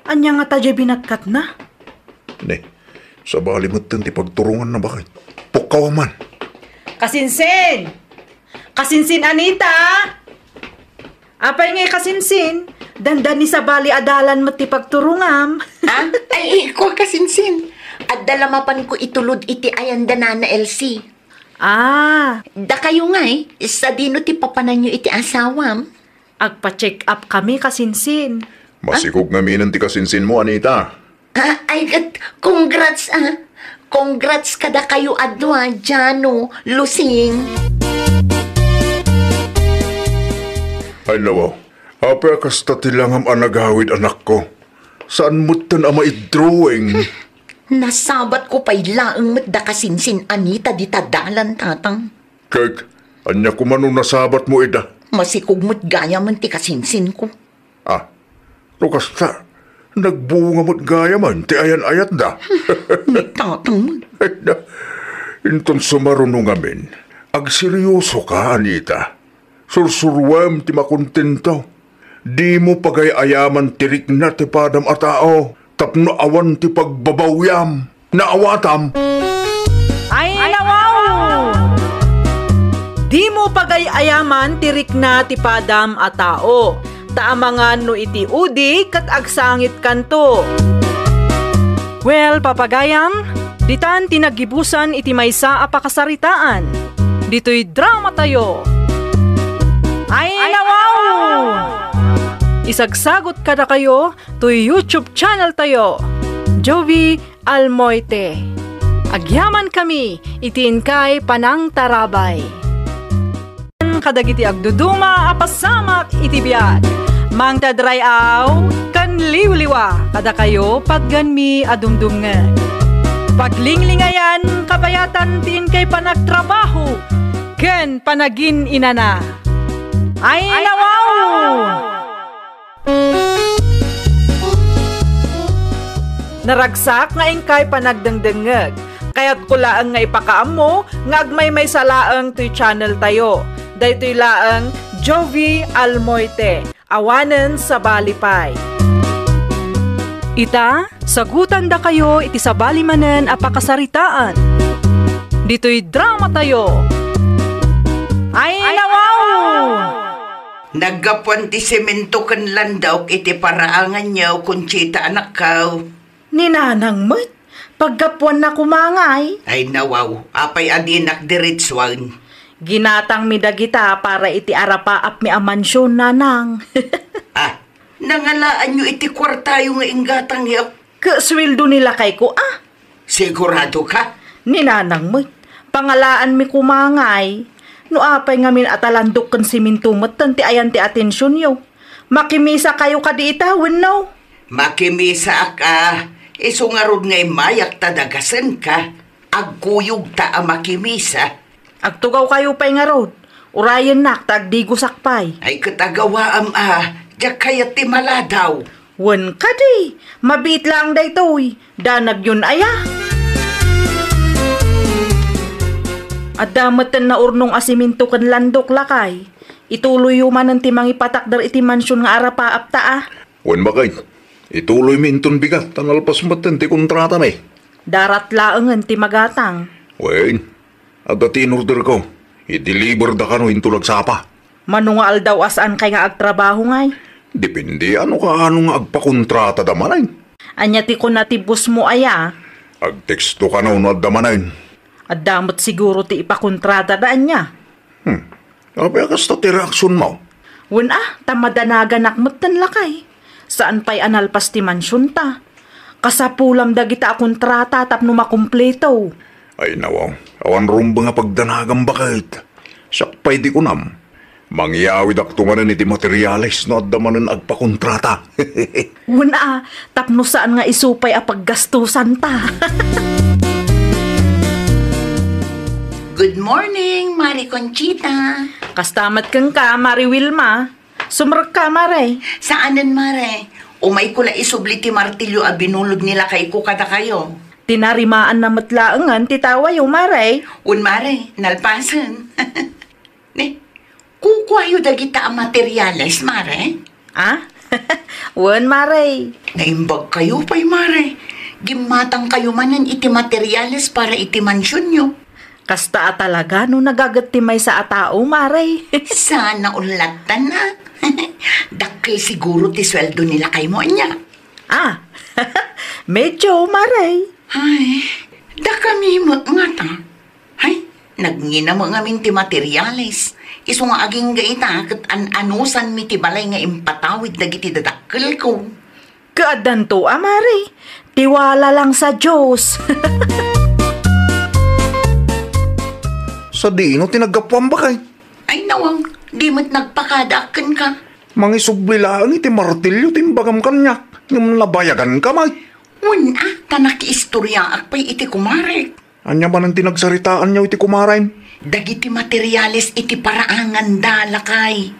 anya nga tadya binagkat na? Ne, sa bali mo ti pagturungan na bakit? Pukaw man. Kasinsin! Kasinsin, Anita! Apay ngay kasinsin, dandan ni sa bali adalan mo ti pagturungam. Ha? Ay, ko kasinsin. At dalamapan ko itulod iti ayanda na LC. Ah, Da kayo nga sa dino ti papanan nyo iti asawam. agpa-check up kami kasinsin. Masikog nga minan ti kasinsin mo, Anita. Ay, congrats Congrats kada kayo adwa, Jano, Lusing. Ay lawaw, apa kasta tilangam anagawid anak ko. Saan mo tan ama i-drawing? Nasabat ko pa'y laang matda kasinsin Anita di tadalan, tatang. Kek, anya ko man nasabat mo ida. Masikog mo't gaya man ti kasinsin ko. Ah, no kasta, nagbunga mo't gaya man, ti ayan-ayat da. Ni tatang mo. Inton sumarunong amin, agseryoso ka, Anita. Sursurwam ti makontento. Di mo pagay-ayaman tirik na ti padam a tao. Tapno awan ti pagbabawyam. Naawatam. Ay, nawaw! Di mo pagay-ayaman tirik na ti padam a tao. Taamangan no iti udi kat agsangit kanto. Well, papagayam, ditan tinagibusan iti maysa a pakasaritaan. Dito'y drama tayo. Ay, nawaw! Isagsagot kada kayo to YouTube channel tayo, Jovi Almoite. Agyaman kami, itiin kay Panang Tarabay. Kadagiti agduduma, apasamak itibiyat. Mang tadrayaw, kan liwliwa, kada kayo pagganmi adumdumngan. Paglinglingayan, kabayatan tiin kay panagtrabaho, ken panagin inana. Ay, nawaw! Naragsak nga ingkay panagdengdengeg. Kaya't kulaang nga ipakaam mo, nga agmay salaang to'y channel tayo. Daytoy laang Jovi Almoite, awanen sa balipay. Ita, sagutan da kayo iti sa balimanen a pakasaritaan. Dito'y drama tayo. Ay, nawaw! Naggapuan ti semento kan landaw iti paraangan niyaw Conchita anak kaw. Ninanang mat, paggapuan na kumangay. Ay nawaw, apay adinak diritswan. Ginatang midagita para iti arapa ap mi amansyon nanang. Ah, nangalaan nyo iti kwartayo nga inggatang yaw. Kasweldo nila kay ko Sigurado ka? Ninanang mat, pangalaan mi kumangay. No apay ngamin atalandok kan siminto mat ti ayan ti atensyon yo. Makimisa kayo kadi itawin no. Makimisa ka, Iso nga rod ngay mayak tadagasan ka. Agkuyog ta amakimisa. Agtugaw kayo pa'y nga rod. Urayan nak, tagdigo sakpay. Ay katagawa diyak kayat ti maladaw. Wan ka di, mabit lang day to'y. Danag yun aya. At damatan na urnong asiminto kan landok lakay. Ituloy yuman ang timang ipatakdar iti mansyon nga arapa apta ah. Wan bakay, ituloy minton bigat, tanalpas matan ti kontrata na eh. Darat laangan ti magatang. Wen, at dati in-order ko, i-deliver da ka no intulag sapa. Manungal daw asaan kay nga agtrabaho ngay. Depende ano nga agpakontrata da manay. Anya ti ko natibus mo aya. Agteksto ka no at da manay. At damot siguro ti ipakontrata daan niya. Kapaya kasta ti reaksyon mo. Wen tamadanagan nakmat tan lakay. Saan pa'y analpas ti mansyon ta? Kasapulam dagita kontrata tapno makumpleto. Ay nawaw, awan rumba nga pagdanagang bakit. Sakpay di ko nam. Mangyawid aktungan iti materialis no at damanan agpakontrata. Wen tapno saan nga isupay apaggastusan ta. Good morning, Mari Conchita. Kastamat kang ka, Mari Wilma. Sumrag ka, Mare. Saanan, Mare? Umay ko la isubli ti martilyo a binulod nila kay ko kada kayo. Tinarimaan na matlaangan, titawa yung Mare. Un, Mare, nalpasan. Ne, kukwayo dagita ang materyales, Mare? Wen, Mare. Naimbag kayo pa'y, Mare. Gimatang kayo manan iti materyales para iti mansyon nyo. Kasta talaga no nagagattimay sa atao, Mare. Sana ulatan na. Dakil siguro ti sweldo nila kay mo niya. Medyo, Mare. Ay, da kami nga ta. Ay, nagngina mo nga ti materyales. Iso nga aging gaita kat anusan mi ti balay nga impatawid dagiti dadakkel ko. Kaadan to, Mare. Tiwala lang sa Diyos. Sa diino tinagapwan ba kay? Ay nawang, di mo't nagpakadakan ka. Mangisubli lang iti martilyo timbagam kanya. Yung nabayagan ka, may. Una, tanaki-istorya akpay iti kumarek. Anya man ang tinagsaritaan niya iti kumarain? Dagiti materyales iti paraangan da, lakay.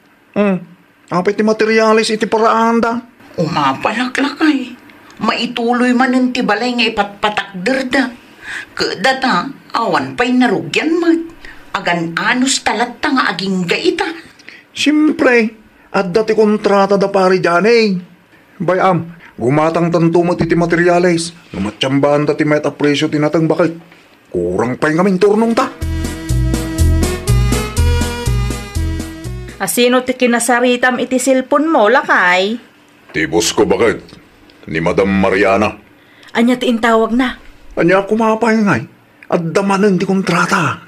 Apay iti materialis iti paraan da. Umapalak, lakay. Maituloy man ti balay nga ipatpatakder da. Kadata, awan pa'y narugyan mat. Agan anus talat ta nga aging gaita. Siyempre, at dati kontrata da pari dyan eh. Bayam, gumatang tanto mo iti materialis. Numatsyambahan dati may apresyo tinatang bakit. Kurang pa'y kaming turnong ta. Asino ti kinasaritam iti silpon mo, lakay? Tibos ko bakit? Ni Madam Mariana. Anya ti intawag na. Anya kumapay ngay. At damanan ti kontrata.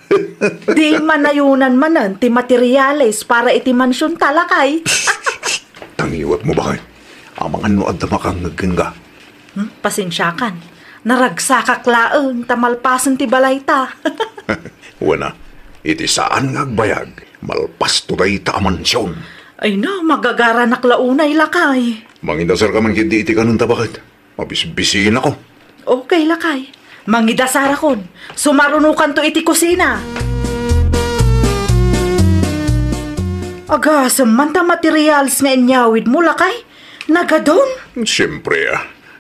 Di manayunan manan ti materyales para iti mansyon talakay. Tangiwat mo bakit? Amang ano at damakang nagkanga. Pasensyakan. Naragsakak laeng tamalpasan ti balay ta. Wana, iti saan nga agbayag? Malpas to day ta amansyon. Ay na, magagaranak launay lakay. Mangindasar ka man hindi iti kanun ta bakit? Mabisbisin ako. Okay, lakay. Mangidasara kon. Sumarunukan to iti kusina. Aga, samanta materials nga inyawid mo, lakay. Nagadon. Siyempre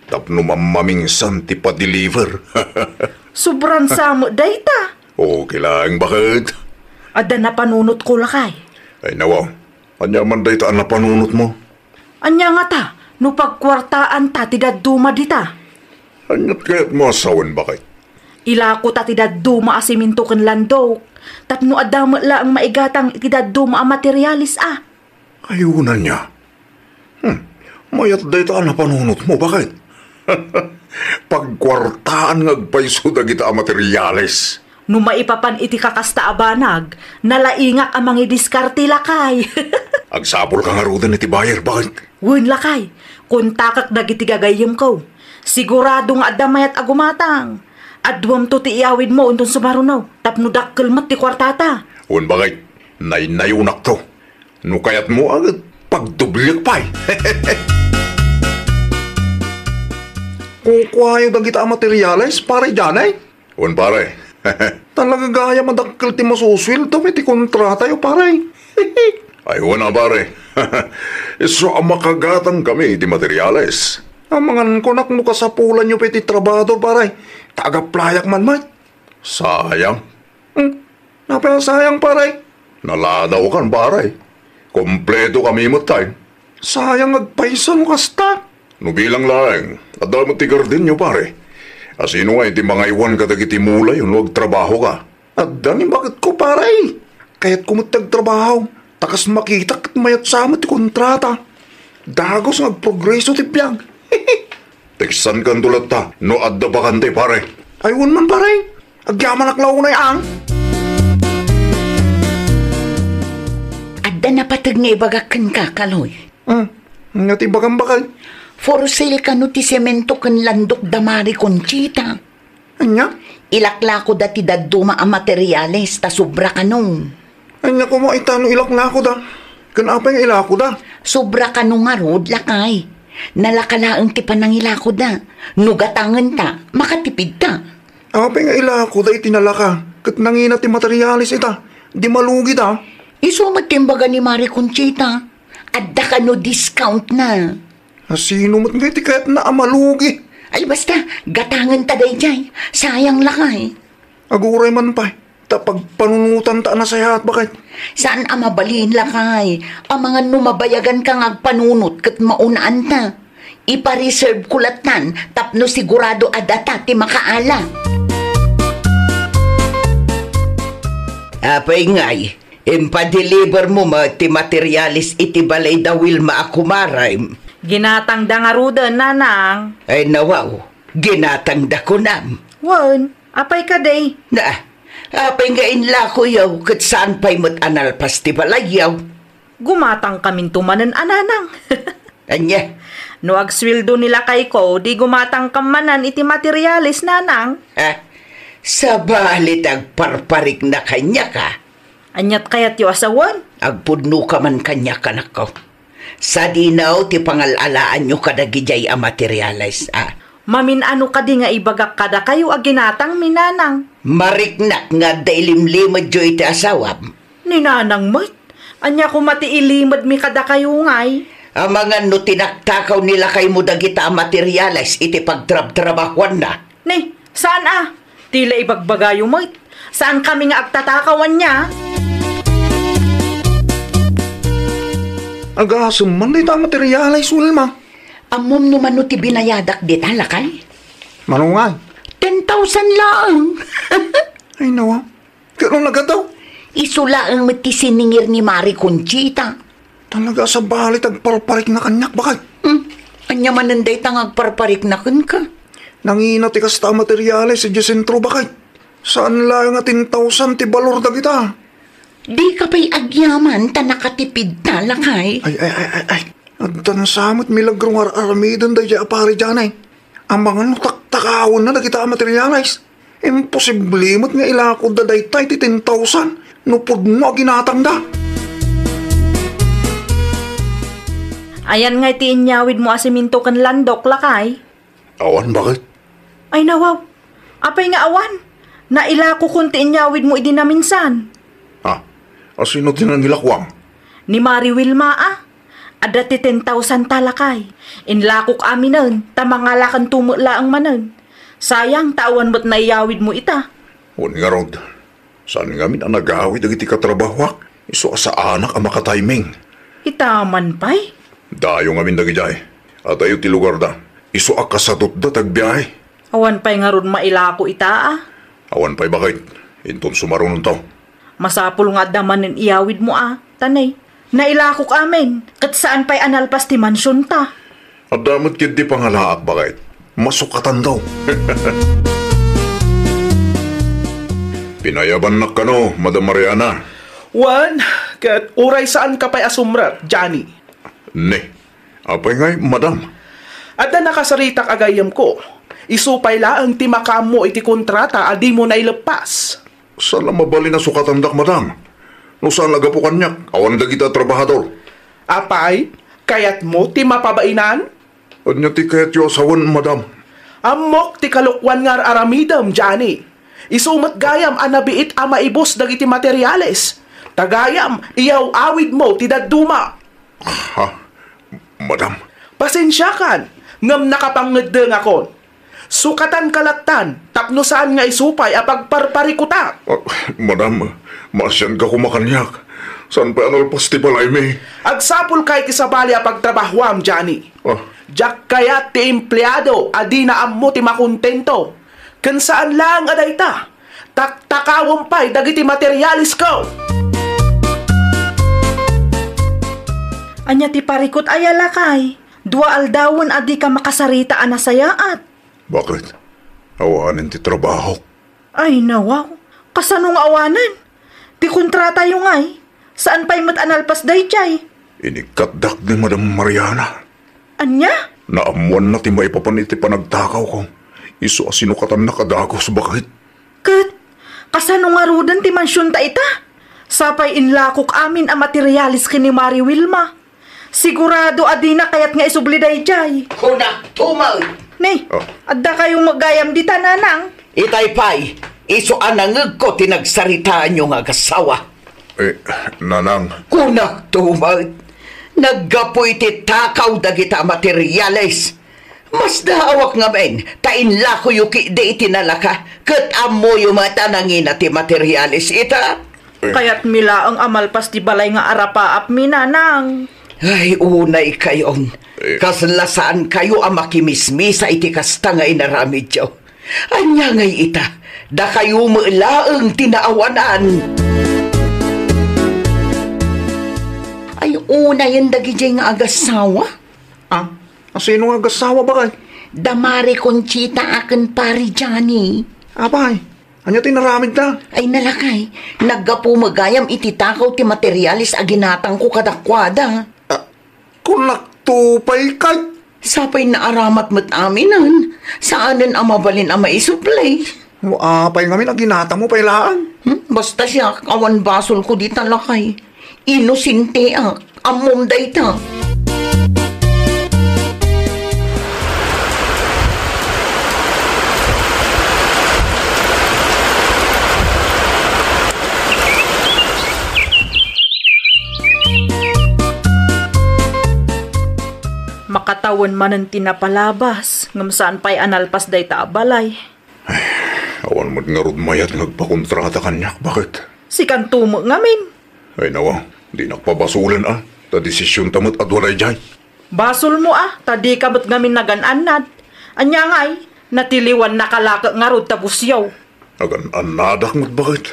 tapno mamamingsan ti pa-deliver. Subran samo dayta. Okay lang, bakit? Ada na panunot ko, lakay. Ay nawaw, anya man day taan na panunot mo? Anya nga ta, no pagkwartaan ta tidaduma dita. Anyat kaya't mo asawan bakit? Ilako ta tidaduma asiminto ken landok. Tapno adama laang maigatang tidaduma a materialis Ayunan niya. Mayat day taan na panunot mo, bakit? Pagkwartaan ngagpaiso da kita a materyales. No maipapan iti kakasta abanag, nalaingak ang mga diskarte lakay. Agsapol ka nga rudan iti bayer, bakit? Wen lakay, kung takak dagiti gagayem ko. Sigurado nga adamayat agumatang. Adwam to ti iawid mo unton sumarunaw. Tapno dakkel mat ti kwartata. Un bakit? Naynayunak to. No kayat mo agad pagdublik pa'y. Kukuha yung dagita materialis, pare dyan eh. Wan pare. Talaga gaya madakkel ti masuswil to, ti kontrata yung pare. Ay, wana pare. So, makagatang kami ti materialis. Amangan ko nakno kasapulan yung piti trabador pare. Taga-playak man man. Sayang. Napaya sayang pare. Naladaw kan pare. Kompleto kami mo tayo. Sayang agpaisa mo kasta. Nubilang lang. At dahil mo tigar din nyo pare. Asino nga iti mga iwan ka dagiti mulay yung huwag trabaho ka. At dani bakit ko pare. Kaya't kumutag trabaho. Takas makita kat mayat sama ti kontrata. Dagos ngagprogreso ti piyag. Teksan kan tulat ta, no adda ba kante pare? Ayun man pare, agyaman aklaw na yang. Adda na patag nga ibagakan ka, Kaloy. Nga ti bakal. For sale ka no ti semento kan landok damari Conchita. Anya? Ilakla ko dati daduma ang materyales, ta sobra ka nung. Anya ko mo itano ilak na ako da. Kanapa yung ilako da? Sobra ka nung arod, lakay. Nalakalaang ti panangila ko da. Nugatangan ta, makatipid ta. Apa yung ilako da itinalaka? Kat nangina ti materialis ita. Di malugi da. Isumatimbaga ni Mari Conchita. Adda ka no discount na. Sino mo't nga ti kahit na amalugi? Ay basta, gatangan ta day jay. Sayang lakay. Aguray man pa. Tapag panunutan ta na sayahat bakit? Saan ang mabalin lakay? Ang mga numabayagan kang agpanunot kat maunaan ta. Ipa-reserve kulatan tapno sigurado adata ti makaala. Apay ngay, impa-deliver mo ti materialis iti balay dawil maakumaray. Ginatang da nga ruda, nanang. Ay nawaw, ginatang da ko nam. Wan, apay ka day. Na, apay nga inla ko yaw, kat saan pa'y mo't analpas ti balay yaw. Gumatang kamin tumanan, ananang. Anya, No agswildo nila kay ko, di gumatang kamanan iti materialis, nanang. sa balit agparparik na kanya ka. Anyat kayat yu asawan? Agpudno ka man kanya ka na ko. Sa dinaw ti pangalalaan nyo kadagijay a materialis. Mamin ano ka di nga ibagak kada kayo aginatang minanang. Mariknak nga dailimlimad jo iti asawam. Ninanang mat, anya ko mati ilimad mi kada kayo ngay. Ang mga no tinaktakaw nila kay mo dagita materialis iti pagtrab-trabahuan na. Ni, saan Tila ibagbagayo mat. Saan kami nga agtatakawan niya? Agasum man dito ang materialis, Wilma. Amom naman no ti binayadak di talakay. Manungan. 10,000 lang. Ay nawa, kano nagadaw? Isula ang matisiningir ni Mari Conchita. Talaga sa balit agparparik na kanyak, bakit? Anya mananday tang agparparik na kan ka. Nangina ti kasta materialis sa Jacentro, bakit? Saan lang nga 10,000 ti balor da kita? Di ka pa'y agyaman ta nakatipid talakay. Ay. At tansamot milagrong aramidan da dya apari dyan ay. Ang mga nutaktakawon na da kita materialis. Imposible mo't nga ilakod da daytay ti 10,000. Nupod mo ginatang da. Ayan nga iti inyawid mo asiminto kan landok lakay. Awan, bakit? Ay nawaw, apay nga awan. Nailako kunti inyawid mo idi na minsan. Sino din ang nilakwang? Ni Mari Wilma Adati 10,000 talakay. Inlakok aminan, tamangalakan tumula ang manan. Sayang, tawan mo't naiyawid mo ita. Huwag nga Rod, saan nga min ang nag-awid ang iti katrabahwak? Iso sa anak ang makatiming. Itaman pa'y? Dayo nga min dagijay. At ayo ti lugar da. Iso akasadot da tagbiyahe. Awan pa'y nga ron mailako ita Awan pa'y bakit? Inton sumarunong tao. Masapul nga damanin iyawid mo tanay. Nailakok amin, kat saan pa'y analpas ti mansyon ta. At damot kid di pangalaak bakit? Masukatan daw. Pinayaban na ka no, Madam Mariana. Wan, kat uray saan ka pa'y asumrat, Johnny? Ne, apay ngay, Madam. At na nakasaritak agayam ko, isupay laang ti makam mo iti kontrata adi mo na ilepas. Saan lang mabali na sukatan dak, Madam? No saan lagapo kanyak, awan da kita trabahador. Apay, kayat mo ti mapabainan? At niya ti kayat yu asawan, Madam. Amok ti kalukwan nga aramidam, Johnny. Isumat gayam anabiit ama ibos dagiti materyales. Tagayam, iyaw awid mo ti daduma. Ha? Madam? Pasensya kan, ngam nakapangedeng akon. Sukatan kalaktan, tapno saan nga isupay apag parparikutak. Madam, masyan ka kumakanyak. San pa anol festival ay may? Agsapul kay kisabali apag trabahuam, Johnny. Jak kaya ti empleyado, adi na ammo ti makontento. Kan saan lang aday ta? Taktakawang pa'y dagiti materialis ko. Anya ti parikot ayala kay. Dua aldawon adi ka makasarita anasayaat. Bakit? Awanin ti trabaho. Ay nawaw, kasanong awanan? Ti kontrata yung ay. Saan pa'y matanalpas day chay? Inikatdak ni Madam Mariana. Anya? Naamuan na ti maipapaniti panagtakaw ko. Iso asinukatan na kadagos bakit? Kat, kasanong arudan ti mansyon ta ita? Sapay inlakok amin ang materialis kini Mari Wilma. Sigurado adina kayat nga isubliday jay. Kuna, tumaw! Nay, adda kayong magayam di tananang. Itay pay, iso anangag ko tinagsaritaan yung agasawa. Nanang. Kuna, tumaw! Naggapoy ti takaw dagita materyales. Mas daawak nga men, tainla ko yuki de itinalaka, kat amo yung mata nangin ti materyales ita. Kayat mila ang amalpas ti balay nga arapaap minanang. Ay, unay kayon. Kaslasaan kayo ang makimismisa iti kasta nga inaramid yo. Anya ngay ita, da kayo maulaang tinaawanan. Ay, una yung dagijay nga agasawa. Sino nga agasawa ba kay? Damari Conchita akin pari Johnny. Abay, anya tinaramid ta? Ay nalakay, naggapo magayam ititakaw ti materialis aginatang ko kadakwada. Kung naktupay kay? Sapay na aramat mat aminan, saanan ang mabalin ang maisuplay. Apay ngamin ang ginata mo pailaan. Basta siya, awan basol ko di talakay. Inosinte amom dayta. Makatawan man ang tinapalabas, ngam saan pa'y analpas day taabalay. Awan mo nga rod mayat nagpakontrata kanyak. Bakit? Si kantumo ngamin. Ay nawa, di nakpabasulan Ta desisyon tamot adwalay jay. Basol mo tadi kabot ngamin nagananad. Anya nga'y, natiliwan nakalaka nga rod tabusyaw. Agan-anadak mo't bakit?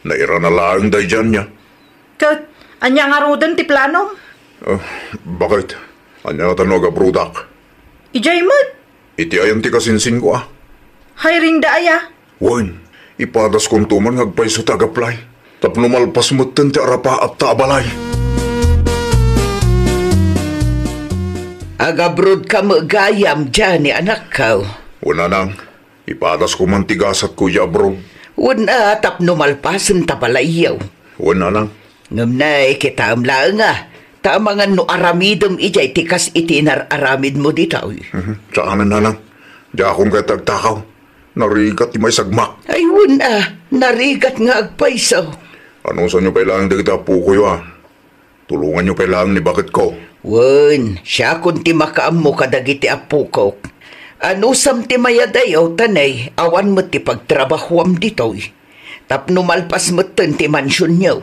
Naira na lang day dyan niya. Kat, anya nga rodan ti planom? Bakit? Anya tanog a brudak. Ijay mo't. Iti ayan ti kasinsin ko Hiring da aya. Wan, ipadas kong tuman ngagpaiso tagaplay. Tapno malpas mo't ti arapa at taabalay. Agabrod ka magayam dyan ni anak ka. Wala nang, ipadas ko mantigas at kuya abroad. Wala tapno malpasan tabalayaw. Wala nang. Ngamnay kita amlaan Tamangan no aramidom ijay tikas itinar aramid mo ditaw. Saanan na lang. Di akong katagtakaw. Narigat ti may sagmak. Ay wala, narigat nga agpaisaw. Anong sa nyo kailangan dagita po kuyo Tulungan nyo kailangan ni bakit ko. Wan, siya kung ti makaam mo kadagiti apukok. Ano sam ti mayadayaw tanay, awan mo ti pagtrabahuam dito. Tapno malpas mo ti mansyon nyo.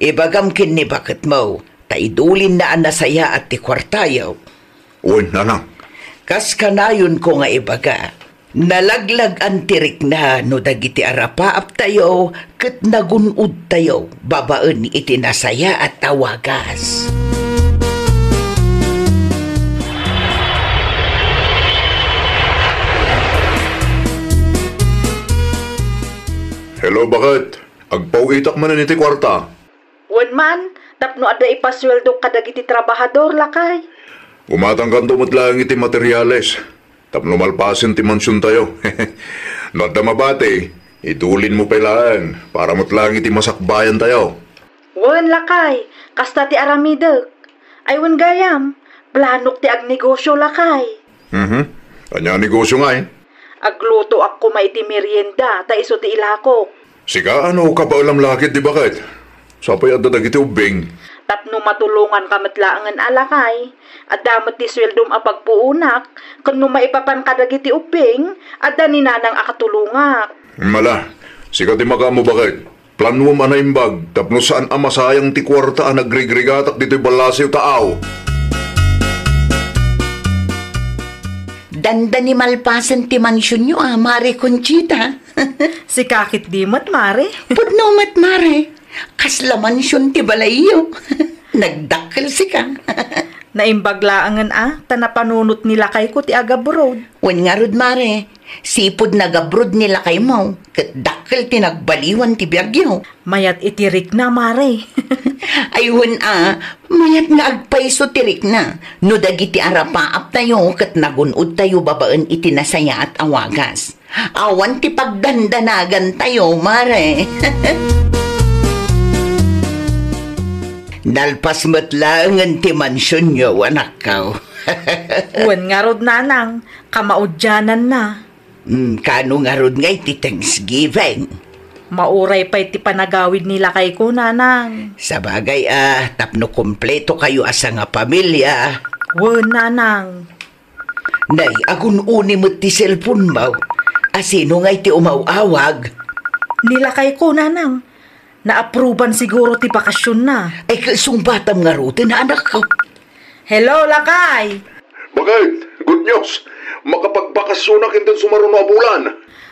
Ibagam kin ni bakit mo. Taidulin na anasaya at ti kwartayaw. Uy, nanang. Kas kanayon ko nga ibaga, nalaglag ang tirik na no dagiti arapaap tayo, ket nagunud tayo, babaan iti nasaya at tawagas. Hello, bakit? Agpawitak man na niti kwarta. Wan man, tapno ada ipasweldo kadagiti trabahador lakay. Umatang kanto mo't lang iti materyales. Tapno malpasin ti mansyon tayo. Nada mabate, idulin mo pailaan para mo't lang iti masakbayan tayo. Wan lakay, kasta ti aramidek. Ay wan gayam, planok ti agnegosyo lakay. Anya negosyo nga Agluto ako may ti merienda, ta iso ti ilako. Sika ano ka ba alam lakit di bakit? Sapay at dadagiti ubing. Tapno matulungan ka matlaangan alakay. At damat ti sweldom apagpuunak. Kung no maipapan ka dagiti uping, at daninanang akatulungak. Mala, sika di makamo bakit? Plan mo man na imbag, tapno saan ang masayang ti kwarta ang nagrigrigatak dito'y balasiw taaw. Danda ni malpasan ti mansyon nyo, Mare Conchita. Si kakit di mat, Mare. Pudno mat, Mare. Kasla mansyon ti balayo. Nagdakkel si ka. Naimbaglaangan tanapanunot nila kay ko ti agabrod. Wen nga rod, Mare. Sipod nagabrod nila kay mo. Kat dakkel ti nagbaliwan ti biyagyo. Mayat itirik na, Mare. Ayun mayat nga agpaiso tirik na. No dagiti arapaap tayo kat nagunod tayo babaan iti nasaya at awagas. Awan ti pagdandanagan tayo, Mare. Nalpas matlangan ti mansyon nyo, anak ka. Wen nga rod, nanang. Kamaudyanan na. Kano nga rod nga iti Thanksgiving. Mauray pa iti panagawid nila kay ko, nanang. Sa bagay, tapno kompleto kayo asa nga pamilya. Wen, nanang. Nay, agun-uni mo ti cellphone mo. Asino nga iti umawawag? Nila kay ko, nanang. Naaproban siguro ti bakasyon na. Ay, kasong batam nga rutin na anak ko. Hello, lakay! Bakit? Good news. Makapagbakasyon na kintin sumaron na bulan.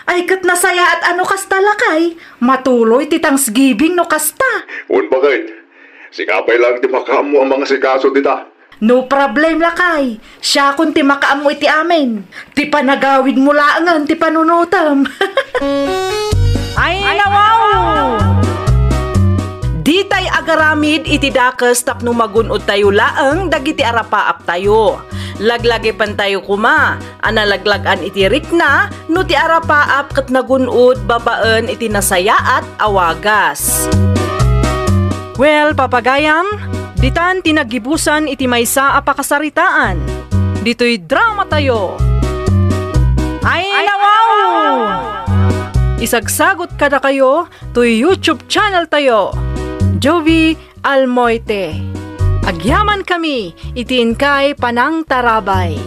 Ay, kat nasaya at ano kasta, lakay. Matuloy ti Thanksgiving no kasta. Un bakit? Sikapay lang ti makaam mo ang mga sikaso dita. No problem, lakay. Siya kung ti makaam mo iti amin. Ti panagawid mo laangan, ti panunutam. Ay, nawaw! Ditay agaramid iti dakas tapno magunod tayo laang dagiti arapaap tayo. Laglagi pan tayo kuma, analaglagan iti rikna, no ti arapaap kat nagunod babaan iti nasaya at awagas. Well, papagayam, ditan tinagibusan iti maysa a pakasaritaan. Dito'y drama tayo. Ay, nawaw! Isagsagot kada kayo to YouTube channel tayo. Jovi Almoite. Agyaman kami, itin kay Panang Tarabay.